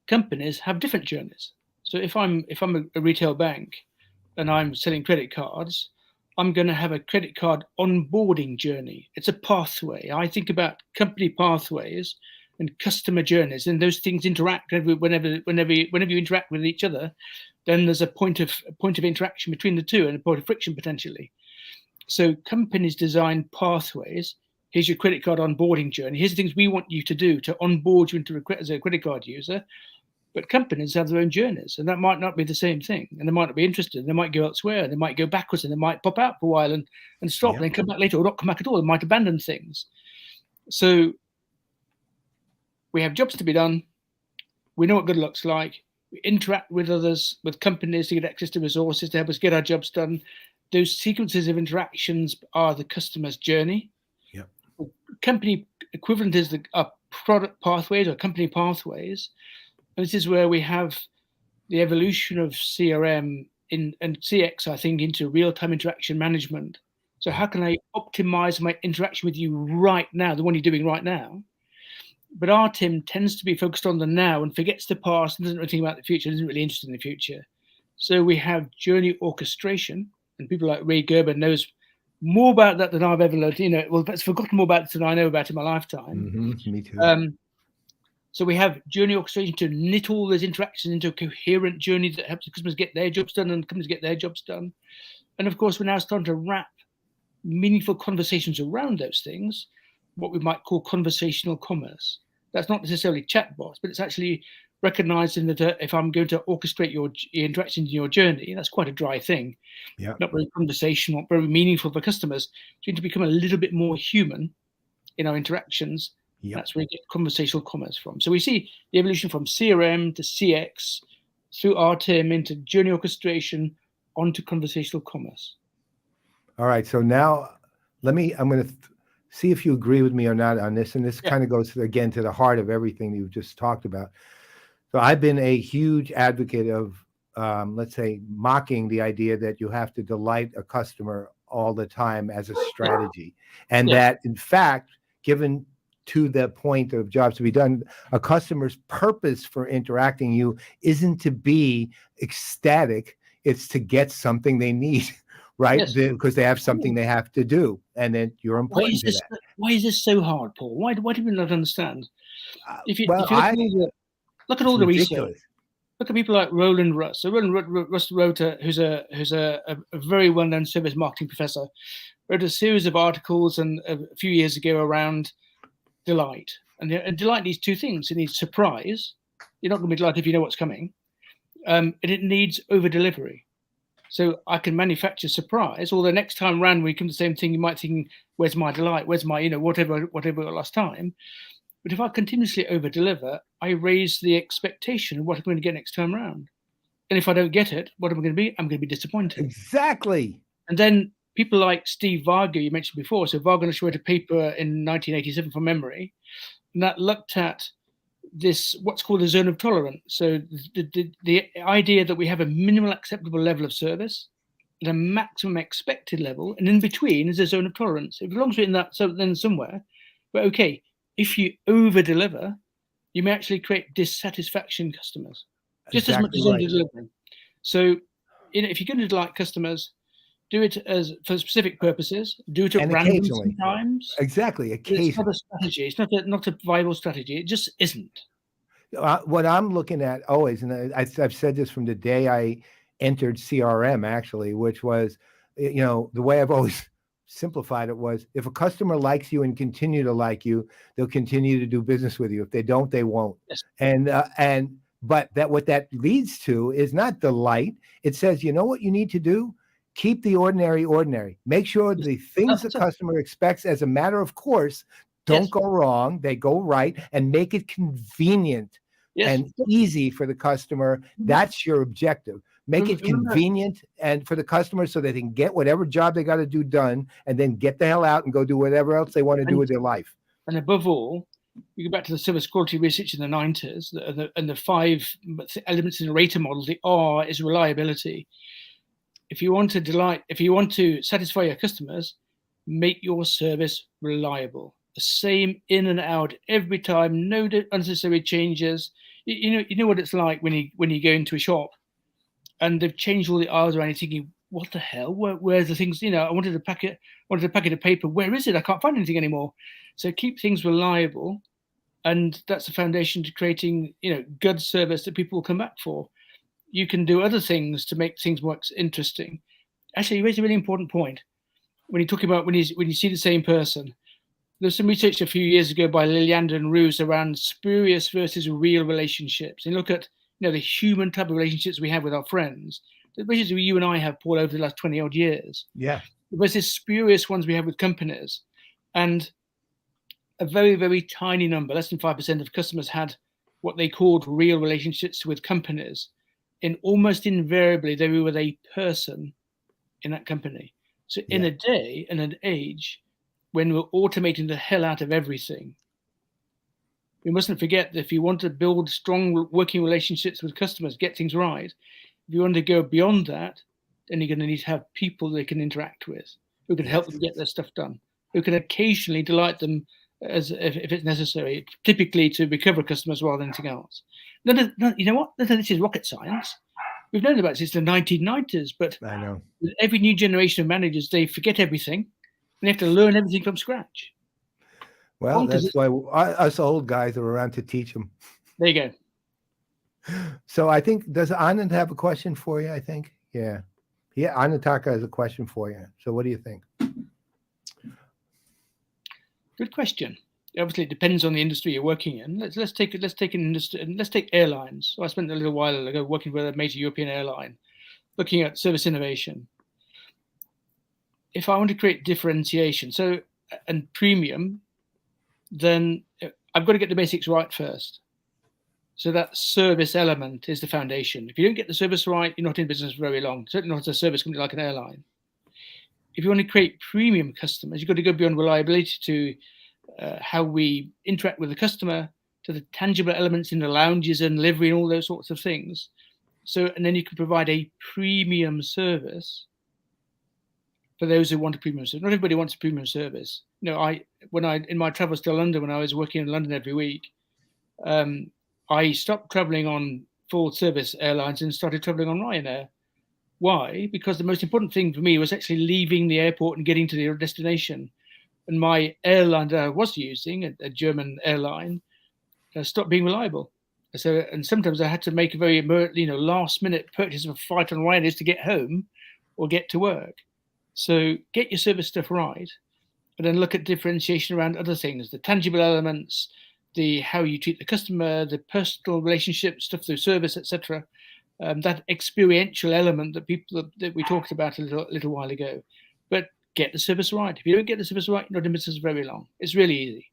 Companies have different journeys. So if I'm a retail bank and I'm selling credit cards, I'm going to have a credit card onboarding journey. It's a pathway. I think about company pathways and customer journeys, and those things interact whenever you interact with each other. Then there's a point of interaction between the two and a point of friction potentially. So companies design pathways. Here's your credit card onboarding journey. Here's the things we want you to do to onboard you as a credit card user. But companies have their own journeys, and that might not be the same thing. And they might not be interested. They might go elsewhere. They might go backwards, and they might pop out for a while and stop, and then come back later, or not come back at all. They might abandon things. So we have jobs to be done. We know what good looks like. We interact with others, with companies to get access to resources to help us get our jobs done. Those sequences of interactions are the customer's journey. Yep. Company equivalent is the product pathways or company pathways. And this is where we have the evolution of CRM and CX, I think, into real-time interaction management. So how can I optimize my interaction with you right now, the one you're doing right now? But our team tends to be focused on the now and forgets the past and doesn't really think about the future, isn't really interested in the future. So we have journey orchestration, and people like Ray Gerber knows more about that than I've ever learned. Well, it's forgotten more about it than I know about in my lifetime. Me too. So we have journey orchestration to knit all those interactions into a coherent journey that helps the customers get their jobs done and companies get their jobs done. And of course, we're now starting to wrap meaningful conversations around those things, what we might call conversational commerce. That's not necessarily chatbots, but it's actually recognizing that if I'm going to orchestrate your interactions in your journey, that's quite a dry thing. Yeah. Not very conversational, not very meaningful for customers. So we need to become a little bit more human in our interactions. Yep. That's where we get conversational commerce from. So we see the evolution from CRM to CX through RTM into journey orchestration onto conversational commerce. All right. So now I'm going to see if you agree with me or not on this. And this kind of goes again to the heart of everything you've just talked about. So I've been a huge advocate of, let's say, mocking the idea that you have to delight a customer all the time as a strategy. And that, in fact, given to the point of jobs to be done, a customer's purpose for interacting you isn't to be ecstatic. It's to get something they need, right? Because they have something they have to do. And then you're important to that. Why is this so hard, Paul? Why do we not understand? If you look at all the research, look at people like Roland Russ. So Roland Russ wrote, who's a very well-known service marketing professor, wrote a series of articles and a few years ago around delight. And delight needs two things. It needs surprise. You're not going to be delighted if you know what's coming. And it needs over-delivery. So I can manufacture surprise, or the next time around we come to the same thing, you might think, where's my delight? Where's my, whatever last time? But if I continuously over-deliver, I raise the expectation of what I'm going to get next time around. And if I don't get it, what am I going to be? I'm going to be disappointed. Exactly. And then people like Steve Varga, you mentioned before. So Varga wrote a paper in 1987 from memory, and that looked at this, what's called a zone of tolerance. So the idea that we have a minimal acceptable level of service and a maximum expected level, and in between is a zone of tolerance. It belongs in that, so then somewhere. But okay, if you over deliver, you may actually create dissatisfaction in customers, just as much as under delivering. So, if you're going to delight customers, do it for specific purposes. Do it at random sometimes. Exactly. Occasionally. It's not a strategy. It's not a viable strategy. It just isn't. What I'm looking at always, and I've said this from the day I entered CRM, actually, which was, the way I've always simplified it was, if a customer likes you and continue to like you, they'll continue to do business with you. If they don't, they won't. Yes. But what that leads to is not delight. It says, you know what you need to do? Keep the ordinary ordinary. Make sure the things the customer expects as a matter of course don't go wrong. They go right, and make it convenient and easy for the customer. That's your objective. Make it convenient and for the customer so they can get whatever job they got to do done, and then get the hell out and go do whatever else they want to do with their life. And above all, you go back to the service quality research in the 90s, and the 5 elements in the rater model. The R is reliability. If you want to satisfy your customers, make your service reliable. The same in and out every time, no unnecessary changes. You know what it's like when you go into a shop and they've changed all the aisles around. You're thinking, what the hell? Where's the things? I wanted a packet of paper. Where is it? I can't find anything anymore. So keep things reliable, and that's the foundation to creating good service that people will come back for. You can do other things to make things more interesting. Actually, you raised a really important point when you're talking about when you see the same person. There's some research a few years ago by Liliander and Roos around spurious versus real relationships. And look at the human type of relationships we have with our friends, the relationships you and I have, Paul, over the last 20 odd years. Yeah. Versus spurious ones we have with companies. And a very, very tiny number, less than 5% of customers had what they called real relationships with companies. And almost invariably, they were with a person in that company. So in a day and an age when we're automating the hell out of everything, we mustn't forget that if you want to build strong working relationships with customers, get things right, if you want to go beyond that, then you're going to need to have people they can interact with, who can help them get their stuff done, who can occasionally delight them if it's necessary, typically to recover customers rather than anything else. You know what? This is rocket science. we've known about it since the 1990s, but I know. with every new generation of managers, they forget everything and they have to learn everything from scratch. Well, Bonkers, that's why us old guys are around to teach them. there you go. So I think, does Anand have a question for you? I think, yeah, Anataka has a question for you. So what do you think? Good question. Obviously, it depends on the industry you're working in. Let's take airlines. So I spent a little while ago working with a major European airline, looking at service innovation. If I want to create differentiation, and premium, then I've got to get the basics right first. So that service element is the foundation. If you don't get the service right, you're not in business for very long. Certainly not as a service company like an airline. If you want to create premium customers, you've got to go beyond reliability to how we interact with the customer, to the tangible elements in the lounges and livery and all those sorts of things. And then you can provide a premium service for those who want a premium service. Not everybody wants a premium service. In my travels to London, when I was working in London every week, I stopped traveling on full service airlines and started traveling on Ryanair. Why? Because the most important thing for me was actually leaving the airport and getting to the destination. And my airline that I was using, a German airline, stopped being reliable. And sometimes I had to make a very last minute purchase of a flight on Ryanair to get home or get to work. So get your service stuff right, but then look at differentiation around other things, the tangible elements, the how you treat the customer, the personal relationship stuff through service, etc. That experiential element that we talked about a little while ago. But get the service right. If you don't get the service right, you're not in business very long. It's really easy.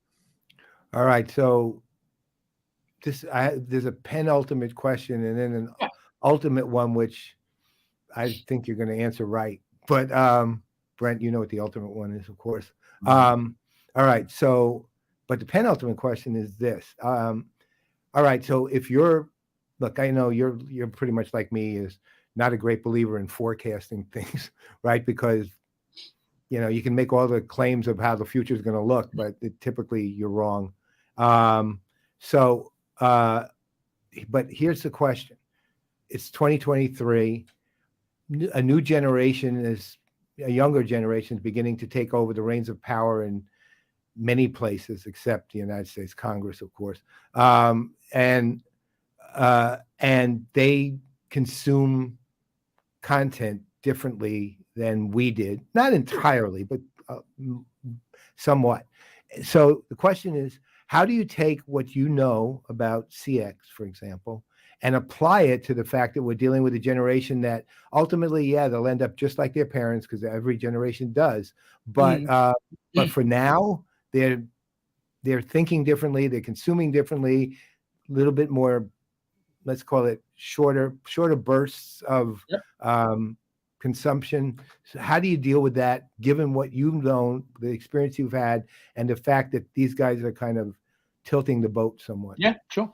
All right. So there's a penultimate question and then an ultimate one, which I think you're going to answer right. But Brent, you know what the ultimate one is, of course. All right. So, but the penultimate question is this. All right. So if look, I know you're pretty much like me, is not a great believer in forecasting things, right? Because you can make all the claims of how the future is going to look, but typically you're wrong. But here's the question. It's 2023. A new generation a younger generation is beginning to take over the reins of power in many places, except the United States Congress, of course. And they consume content differently than we did. Not entirely, but somewhat. So the question is, how do you take what you know about CX, for example, and apply it to the fact that we're dealing with a generation that ultimately, they'll end up just like their parents, because every generation does. But for now, they're thinking differently, they're consuming differently, a little bit more, let's call it shorter bursts of consumption. So how do you deal with that, given what you've known, the experience you've had, and the fact that these guys are kind of tilting the boat somewhat? Yeah, sure.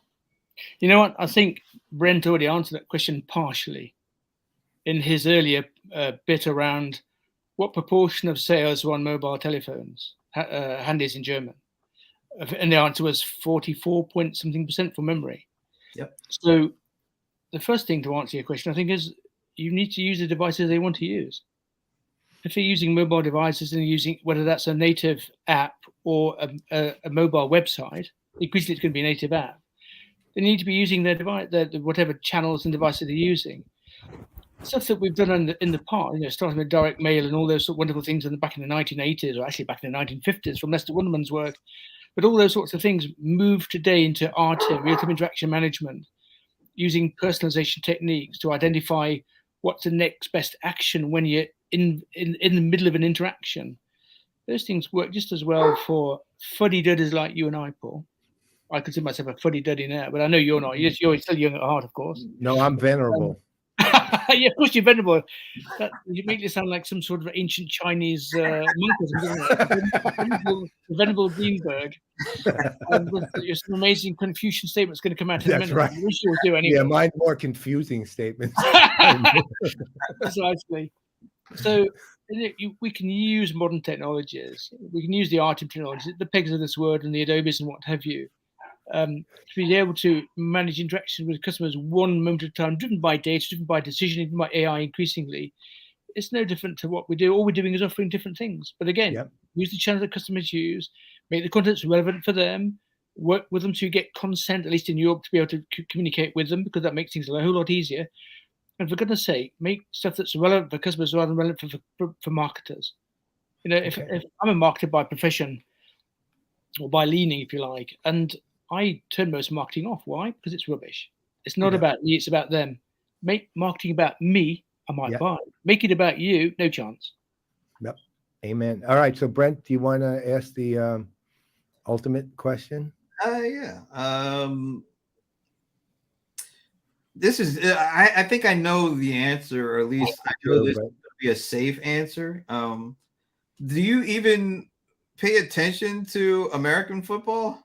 You know what? I think Brent already answered that question partially in his earlier bit around what proportion of sales were on mobile telephones, handys in German. And the answer was 44-point-something% from memory. Yep. So the first thing to answer your question, I think, is you need to use the devices they want to use. If they're using mobile devices and using, whether that's a native app or a mobile website, increasingly it's going to be a native app. They need to be using their device, whatever channels and devices they're using. Stuff that we've done in the past, starting with direct mail and all those wonderful things back in the 1980s, or actually back in the 1950s from Lester Wunderman's work. But all those sorts of things move today into RTIM, real-time interaction management, using personalization techniques to identify what's the next best action when you're in the middle of an interaction. Those things work just as well for fuddy-dudders like you and I, Paul. I consider myself a fuddy-duddy now, but I know you're not. You're still young at heart, of course. No, I'm venerable. Yeah, of course you're venerable. You make it sound like some sort of ancient Chinese monk, the venerable Greenberg. There's some amazing Confucian statements going to come out in a minute. Right. We sure do anyway. Yeah, mine more confusing statements. Precisely. So we can use modern technologies. We can use the art of technology, the pegs of this word and the Adobes and what have you, to be able to manage interaction with customers one moment at a time, driven by data, driven by decision, driven by AI increasingly. It's no different to what we do. All we're doing is offering different things. But again, Yep. use the channel that customers use, make the contents relevant for them, work with them to get consent, at least in Europe, to be able to communicate with them, because that makes things a whole lot easier. And for goodness sake, make stuff that's relevant for customers rather than relevant for marketers. If I'm a marketer by profession or by leaning, if you like, and I turn most marketing off. Why? Because it's rubbish. It's not about me, it's about them. Make marketing about me, I might buy. Make it about you, no chance. Yep. Amen. All right. So Brent, do you want to ask the ultimate question? Yeah. This is, I think I know the answer, or at least I know this would be a safe answer. Do you even pay attention to American football?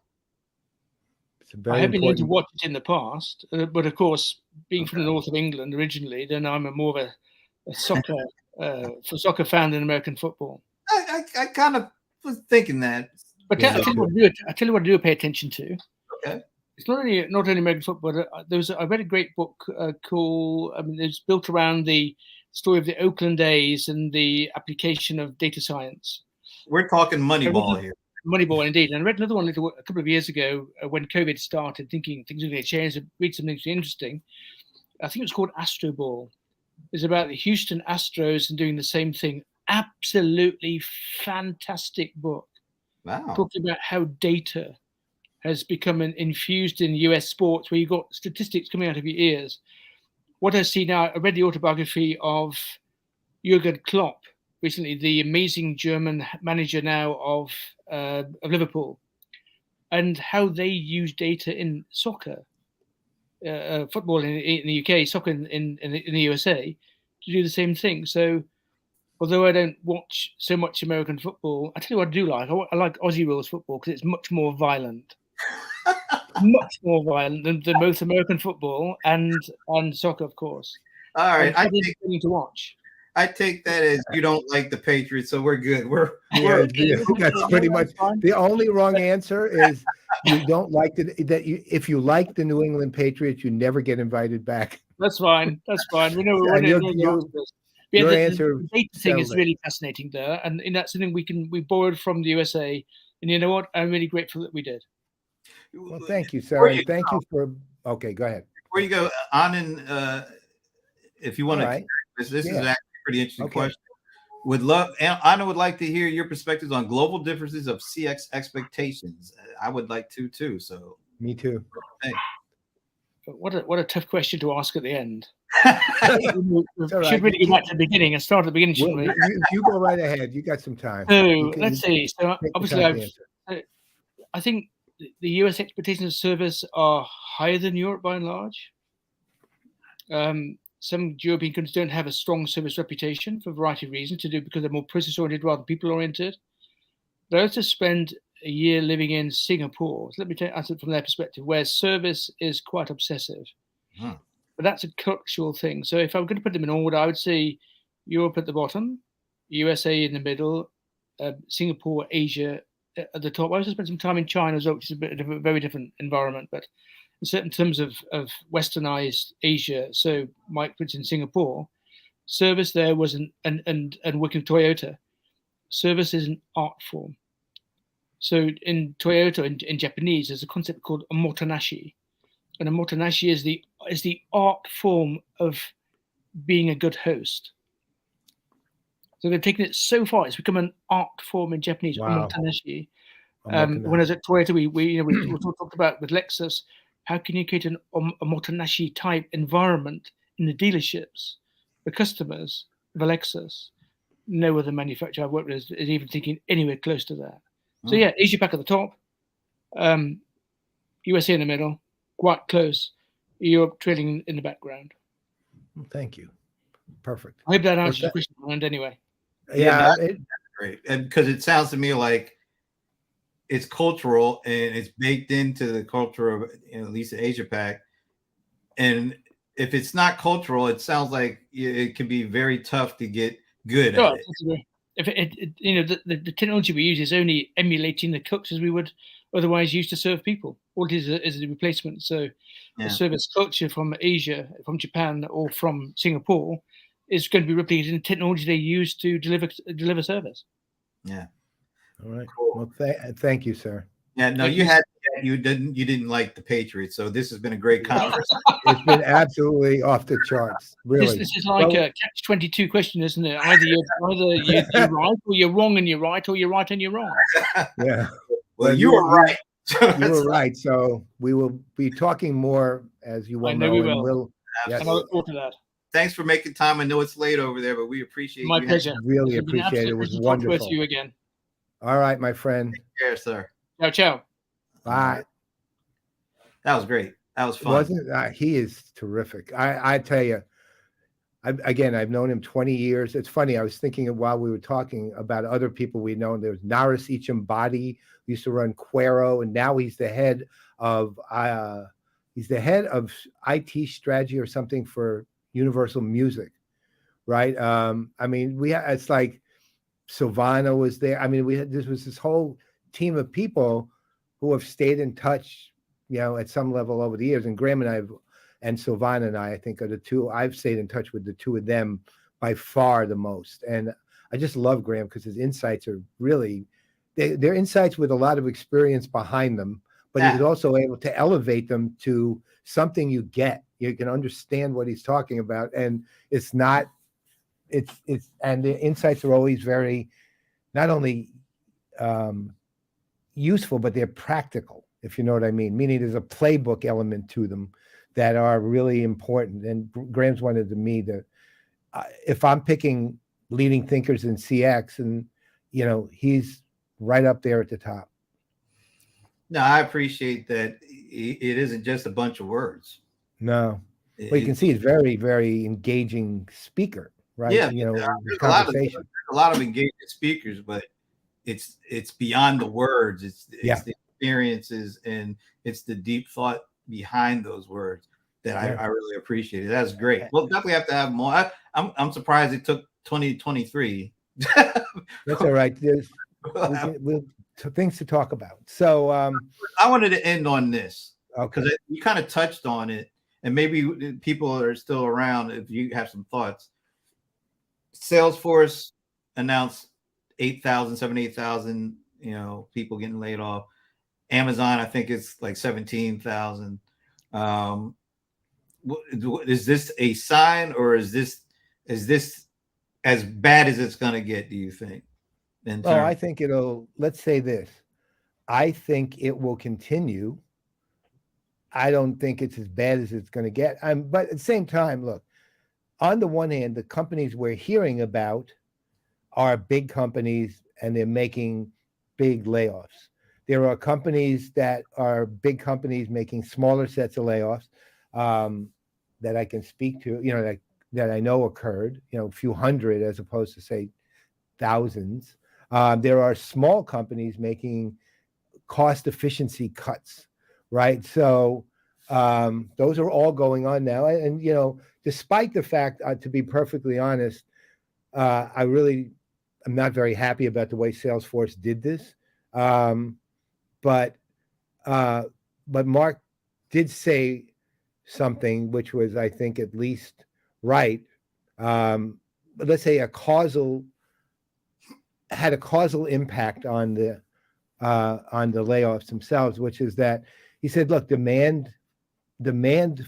I have been able to watch it in the past, but of course, being from the north of England originally, then I'm more of a soccer fan than American football. I kind of was thinking that. But I tell you what I do pay attention to. Okay. It's not only American football. But I read a great book called. It's built around the story of the Oakland A's and the application of data science. We're talking Moneyball here. Moneyball, indeed. And I read another one a couple of years ago when COVID started, thinking things were going to change. I read something interesting. I think it was called Astro Ball. It's about the Houston Astros and doing the same thing. Absolutely fantastic book. Wow. Talking about how data has become infused in US sports, where you've got statistics coming out of your ears. What I see now, I read the autobiography of Jurgen Klopp recently, the amazing German manager now of Liverpool, and how they use data in soccer, football in the UK, soccer in the USA, to do the same thing. So, although I don't watch so much American football, I tell you what I do like. I like Aussie rules football because it's much more violent. Much more violent than both American football and soccer, of course. All right, I think to watch. I take that as you don't like the Patriots, so we're good. That's pretty much the only wrong answer is you don't like if you like the New England Patriots, you never get invited back. That's fine. That's fine. We know your answer. The data thing is really fascinating there, and that's something we borrowed from the USA. And you know what? I'm really grateful that we did. Well, thank you, sir. Thank you for. Okay, go ahead. Before you go, Anand, if you want to, this is actually a pretty interesting question. Anna would like to hear your perspectives on global differences of CX expectations. I would like to too. So me too. Thanks. What a tough question to ask at the end. Should really go back to the beginning and start at the beginning, shouldn't we? You go right ahead. You got some time. So let's see. So obviously, I think the US expectations of service are higher than Europe by and large. Some European countries don't have a strong service reputation for a variety of reasons, because they're more process-oriented rather than people-oriented. But I also spent a year living in Singapore. So let me answer it from their perspective, where service is quite obsessive. But that's a cultural thing. So if I'm going to put them in order, I would say Europe at the bottom, USA in the middle, Singapore, Asia at the top. I also spent some time in China as well, which is a very different environment, but in certain terms of westernized Asia, so Mike puts in Singapore, service there was and working with Toyota, service is an art form. So in Toyota, in Japanese, there's a concept called omotenashi, and omotenashi is the art form of being a good host. So they've taken it so far; it's become an art form in Japanese. Wow. Omotenashi. When I was at Toyota, we talked about with Lexus. How can you create a omotenashi type environment in the dealerships, the customers of a Lexus? No other manufacturer I've worked with is even thinking anywhere close to that. So yeah, Asia Pac at the top, USA in the middle, quite close, Europe trailing in the background. Thank you. Perfect. I hope that answers your question, and anyway. Yeah, that's great. And because it sounds to me like it's cultural and it's baked into the culture of at least the Asia Pac. And if it's not cultural, it sounds like it can be very tough to get good at it. If the technology we use is only emulating the cultures we would otherwise use to serve people. all it is a replacement. So Yeah. the service culture from Asia, from Japan, or from Singapore is going to be replicated in technology they use to deliver service. Yeah. All right. Cool. Well, thank you, sir. Yeah. No, Thank you you. had you didn't like the Patriots, so this has been a great conference. It's been absolutely off the charts, really. This is like Well, a catch-22 question, isn't it? Either you're right, or you're wrong and you're right, or you're right and you're wrong. yeah. Well, But you were right. You were right. So we will be talking more, as you well I know know, we and will. yes, And I look forward to that. Thanks for making time. I know it's late over there, but we appreciate My you. pleasure. really It's been an appreciate it. It absolute was pleasure to talk to wonderful. you again. All right, my friend. Care, sir. Ciao, ciao. Bye. That was great. That was fun. Wasn't he is terrific. I tell you, I've known him 20 years. It's funny. I was thinking while we were talking about other people we've known. There's Naris Ichambadi, who used to run Quero, and now he's the head of IT strategy or something for Universal Music, right? I mean, it's like Silvano was there. I mean, this whole team of people who have stayed in touch, at some level over the years. And Graham and Silvana and I think are the two I've stayed in touch with, the two of them by far the most. And I just love Graham because his insights are really, they're insights with a lot of experience behind them, but he's also able to elevate them to something you get. You can understand what he's talking about. And and the insights are always very, not only useful, but they're practical, if you know what I mean. Meaning there's a playbook element to them that are really important. And Graham's one of me that if I'm picking leading thinkers in CX, and he's right up there at the top. No, I appreciate that. It isn't just a bunch of words. No, well, you can see he's very, very engaging speaker, right? Yeah, the conversation. A lot of engaging speakers, but it's beyond the words. It's the experiences, and it's the deep thought behind those words that I really appreciate. That's great. We'll definitely have to have more. I'm surprised it took 2023. That's all right. There's things to talk about. So I wanted to end on this because okay. you kind of touched on it, and maybe people are still around if you have some thoughts. Salesforce announced 8,000 people getting laid off. Amazon, I think it's like 17,000. Is this a sign, or is this as bad as it's going to get, do you think? I think let's say this. I think it will continue. I don't think it's as bad as it's going to get. But at the same time, look, on the one hand, the companies we're hearing about are big companies and they're making big layoffs. There are companies that are big companies making smaller sets of layoffs that I can speak to, that I know occurred, a few hundred as opposed to say thousands. There are small companies making cost efficiency cuts, right? So those are all going on now. And, despite the fact, to be perfectly honest, I really am not very happy about the way Salesforce did this. But Mark did say something which was, I think, at least right. But let's say had a causal impact on the layoffs themselves, which is that he said, look, demand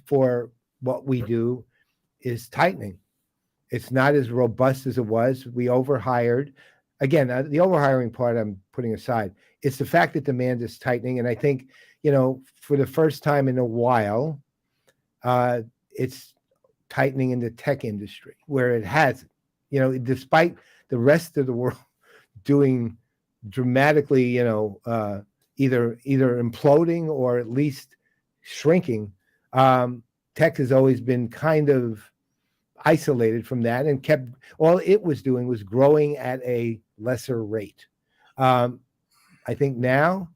for what we do is tightening. It's not as robust as it was. We overhired. Again, the overhiring part I'm putting aside. It's the fact that demand is tightening. And I think, for the first time in a while, it's tightening in the tech industry where it hasn't, despite the rest of the world doing dramatically, either imploding or at least shrinking. Tech has always been kind of isolated from that and all it was doing was growing at a lesser rate. I think now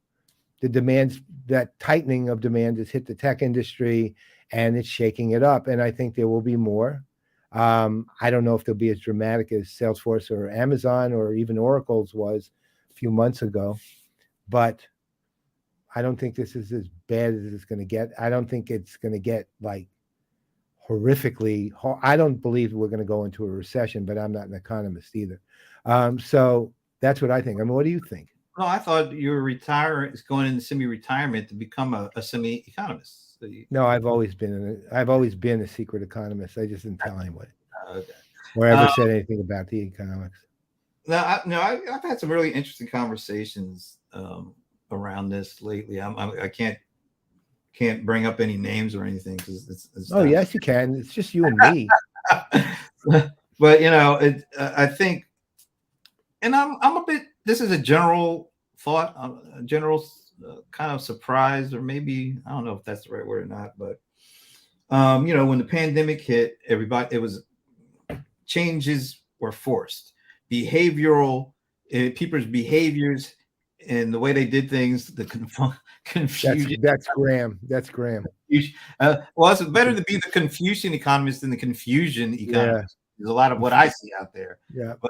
that tightening of demand has hit the tech industry and it's shaking it up. And I think there will be more. I don't know if they'll be as dramatic as Salesforce or Amazon or even Oracle's was a few months ago, but I don't think this is as bad as it's going to get. I don't think it's going to get like horrifically. I don't believe we're going to go into a recession, but I'm not an economist either. So that's what I think. I mean, what do you think? No, I thought you were retiring, going into semi-retirement to become a semi-economist. So No, I've always been a secret economist. I just didn't tell anyone okay. or ever said anything about the economics. I've had some really interesting conversations around this lately. I can't bring up any names or anything because it's Oh, yes, you can. It's just you and me. But I think, and I'm a bit. This is a general thought, a general kind of surprise, or maybe I don't know if that's the right word or not. But when the pandemic hit, changes were forced. People's behaviors and the way they did things, the confusion. That's Graham. That's Graham. Well, it's better to be the Confucian economist than the confusion economist. Yeah. There's a lot of what I see out there. Yeah. But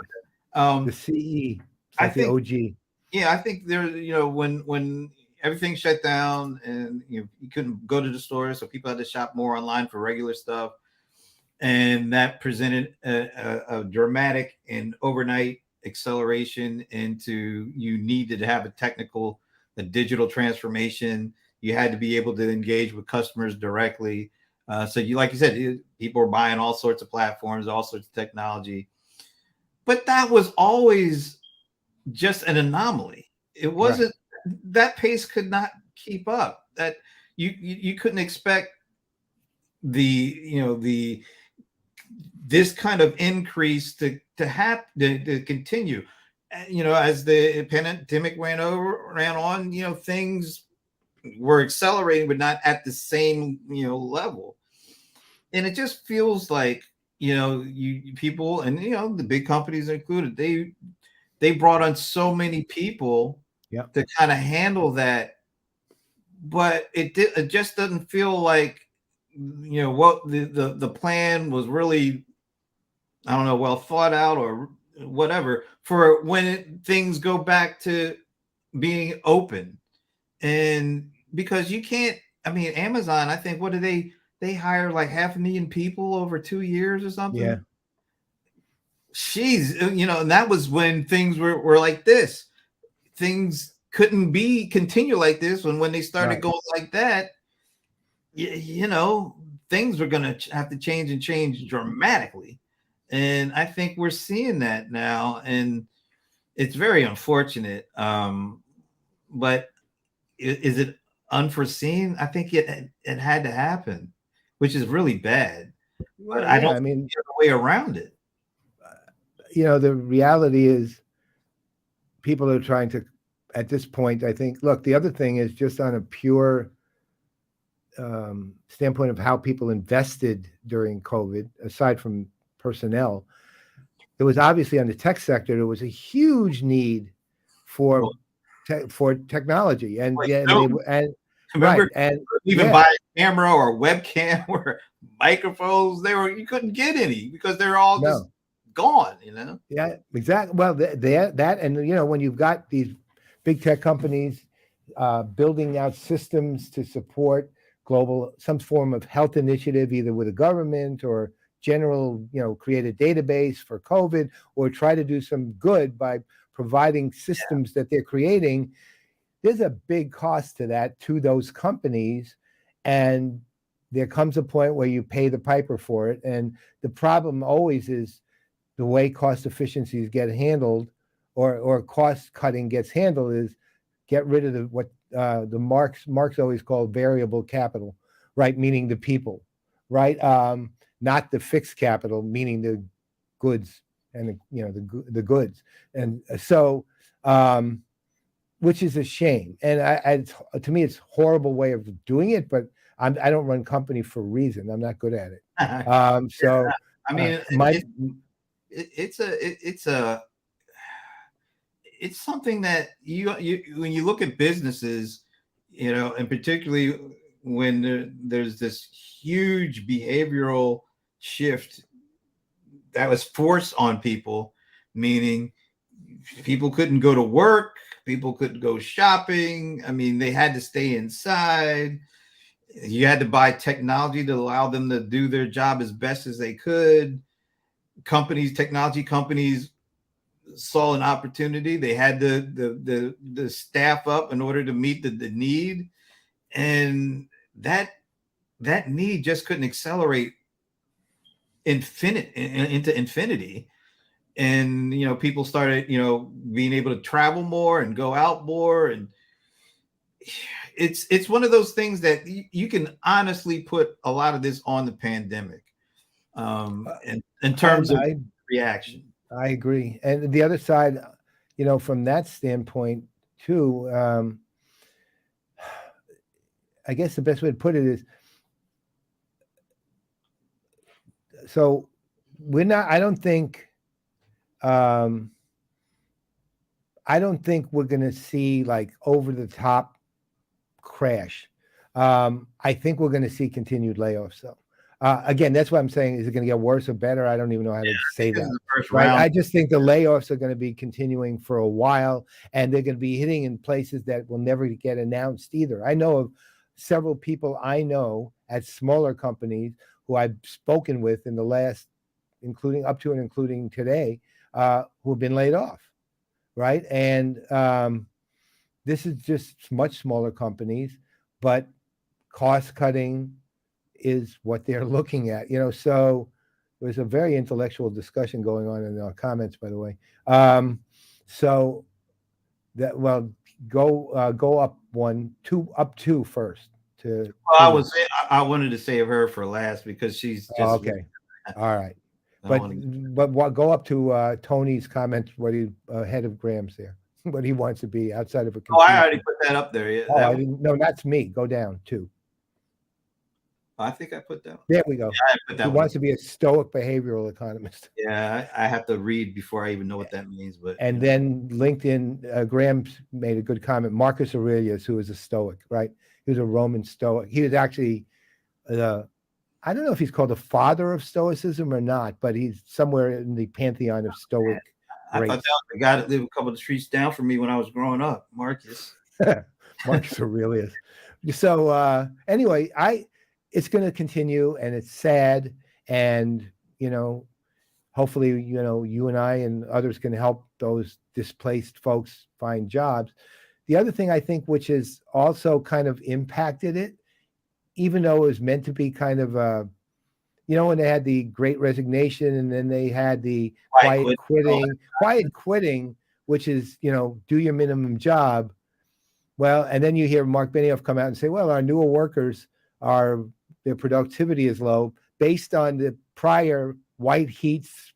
the CE. I Like think the OG. Yeah, I think there, when everything shut down and you couldn't go to the store, so people had to shop more online for regular stuff, and that presented a dramatic and overnight acceleration into you needed to have a digital transformation. You had to be able to engage with customers directly. So like you said, people were buying all sorts of platforms, all sorts of technology, but that was always just an anomaly. It wasn't that pace could not keep up. That you couldn't expect this kind of increase to happen to continue. As the pandemic ran on, things were accelerating, but not at the same level. And it just feels like you people and the big companies included, they brought on so many people to kind of handle that, but it just doesn't feel like what the plan was really, I don't know, well thought out or whatever for when things go back to being open. And because you can't, I mean, Amazon, I think, what do they hire like 500,000 people over 2 years or something? Yeah. She's, and that was when things were like this. Things couldn't continue like this. When they started going like that, things were going to have to change dramatically. And I think we're seeing that now, and it's very unfortunate. But is it unforeseen? I think it had to happen, which is really bad. But I don't think there's a way around it. The reality is people are trying to, at this point, I think, look, the other thing is just on a pure standpoint of how people invested during COVID, aside from personnel, there was obviously on the tech sector, there was a huge need for technology. And remember, even buy a camera or a webcam or microphones, you couldn't get any because they're all just gone, Yeah, exactly. Well, that and when you've got these big tech companies building out systems to support some form of health initiative, either with a government or general, create a database for COVID or try to do some good by providing systems that they're creating. There's a big cost to that, to those companies. And there comes a point where you pay the piper for it. And the problem always is the way cost efficiencies get handled or cost cutting gets handled is get rid of what the Marx always called variable capital, right? Meaning the people, right? Not the fixed capital, meaning the goods and the goods. And so, which is a shame. And to me, it's a horrible way of doing it, but I don't run company for a reason. I'm not good at it. So, I mean, it's something that you when you look at businesses, and particularly when there's this huge behavioral shift that was forced on people, meaning people couldn't go to work, People couldn't go shopping. I mean, they had to stay inside. You had to buy technology to allow them to do their job as best as they could. Technology companies saw an opportunity. They had the staff up in order to meet the need, and that need just couldn't accelerate into infinity. And people started being able to travel more and go out more, and it's one of those things that you can honestly put a lot of this on the pandemic, in terms of reaction. I agree. And the other side, from that standpoint too, I guess the best way to put it is, so I don't think we're going to see like over the top crash. I think we're going to see continued layoffs though. Again, that's what I'm saying. Is it going to get worse or better? I don't even know how to say that. Right? I just think the layoffs are going to be continuing for a while, and they're going to be hitting in places that will never get announced either. I know of several people I know at smaller companies who I've spoken with in the last, including up to and including today, who have been laid off. Right. And this is just much smaller companies, but cost cutting is what they're looking at, so there's a very intellectual discussion going on in our comments, by the way. So that, well, go up up two first. I wanted to save her for last because she's just okay. All right. But go up to Tony's comments, what he head of Graham's there, what he wants to be outside of a computer. I already put that up there. Yeah, I didn't. No, that's me. Go down two. I think I put that. There we go. Yeah, I put that he wants to be a stoic behavioral economist. Yeah, I have to read before I even know what that means. But then LinkedIn, Graham made a good comment. Marcus Aurelius, who was a Stoic, right? He was a Roman Stoic. He was actually I don't know if he's called the father of Stoicism or not, but he's somewhere in the pantheon of Stoic. I thought that was the guy that lived a couple of streets down from me when I was growing up, Marcus. Marcus Aurelius. So anyway, it's going to continue, and it's sad, and hopefully you and I and others can help those displaced folks find jobs. The other thing I think, which has also kind of impacted it, even though it was meant to be kind of when they had the Great Resignation, and then they had the quiet quitting, which is do your minimum job. Well, and then you hear Mark Benioff come out and say, well, our newer workers their productivity is low based on the prior white heat's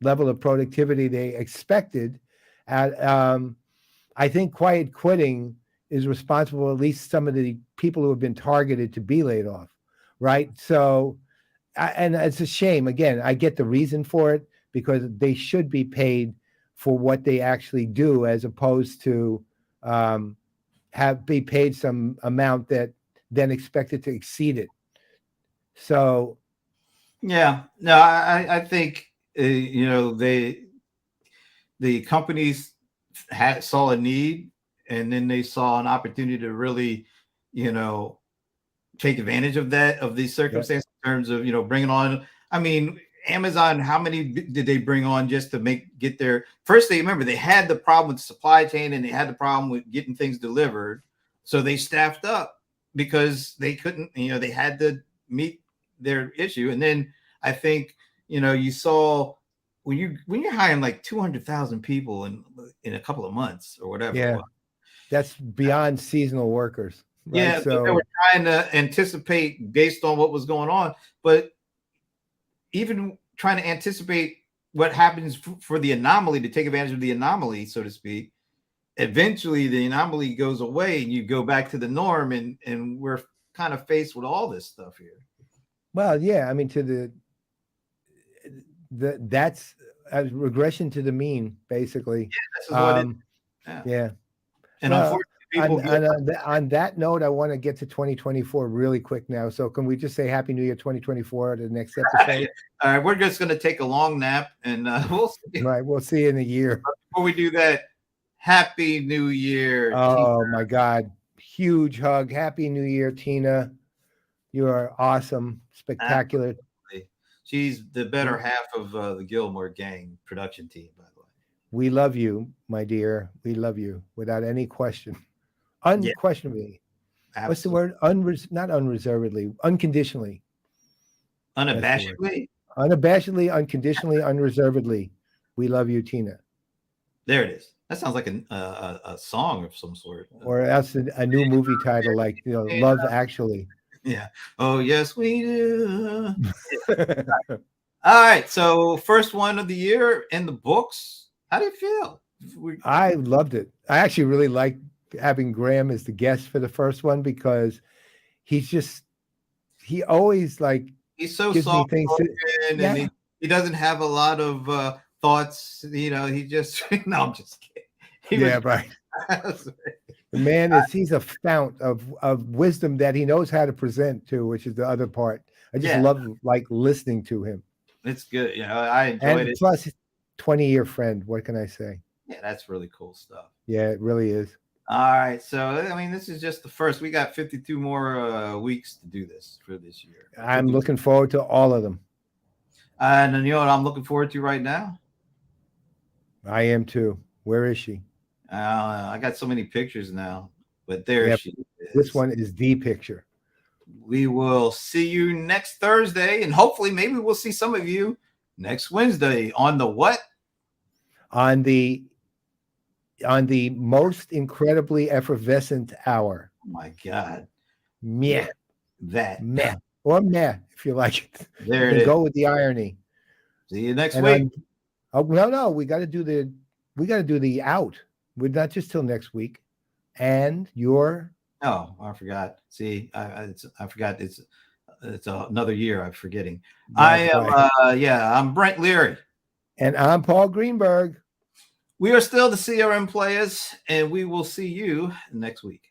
level of productivity they expected. I think quiet quitting is responsible, at least some of the people who have been targeted to be laid off. Right. So, and it's a shame. Again, I get the reason for it, because they should be paid for what they actually do, as opposed to be paid some amount that then expected to exceed it. So, yeah, no, I think the companies saw a need, and then they saw an opportunity to really take advantage of these circumstances, in terms of bringing on. I mean, Amazon, how many did they bring on just to get their first? They had the problem with supply chain, and they had the problem with getting things delivered, so they staffed up because they couldn't. They had to meet their issue. And then I think you saw when you're hiring like 200,000 people in a couple of months or whatever. Yeah, that's beyond seasonal workers. Right? Yeah, so they were trying to anticipate based on what was going on, but even trying to anticipate what happens for the anomaly, to take advantage of the anomaly, so to speak. Eventually, the anomaly goes away, and you go back to the norm, and we're kind of faced with all this stuff here. Well, yeah, I mean, that's a regression to the mean, basically. Yeah, this is what yeah. And unfortunately, on that note, I want to get to 2024 really quick now. So can we just say Happy New Year 2024 to the next episode? All right, we're just going to take a long nap, and we'll see. Right, we'll see you in a year. But before we do that, Happy New Year. Oh my God. Huge hug. Happy New Year, Tina. You are awesome. Spectacular. Absolutely. She's the better half of the Gilmore Gang production team, by the way. We love you, my dear. We love you without any question. Yeah, Unquestionably. What's the absolutely. word? Not unreservedly, unconditionally. That's the word. Unabashedly. Unabashedly, unconditionally, unreservedly. We love you, Tina. There it is. That sounds like a song of some sort. Or else a new movie title like, Love Actually. Yeah. Oh, yes, we do. All right. So, first one of the year in the books. How do you feel? I loved it. I actually really like having Graham as the guest for the first one because he always like He's so gives me soft things to, spoken and yeah, he doesn't have a lot of thoughts. He just, no, I'm just kidding. He was, yeah, right. The man he's a fount of wisdom that he knows how to present to, which is the other part. I just yeah, love like listening to him. it's good. I enjoyed And it. plus 20-year friend. What can I say? Yeah, that's really cool stuff. Yeah, it really is. All right. So, I mean, this is just the first. We got 52 more weeks to do this for this year. I'm looking forward to all of them. And you know what I'm looking forward to right now? I am too. Where is she? I got so many pictures now, but there she is. This one is the picture. We will see you next Thursday, and hopefully, maybe we'll see some of you next Wednesday on the what? On the most incredibly effervescent hour. Oh my God. Meh. That. Meh. Or meh, if you like it. There You it is. go with the irony. See you next week. No, we got to do the out. We're not just till next week. And your Oh, I forgot. See, I forgot. It's another year. I'm forgetting. That's I'm Brent Leary. And I'm Paul Greenberg. We are still the CRM Playaz, and we will see you next week.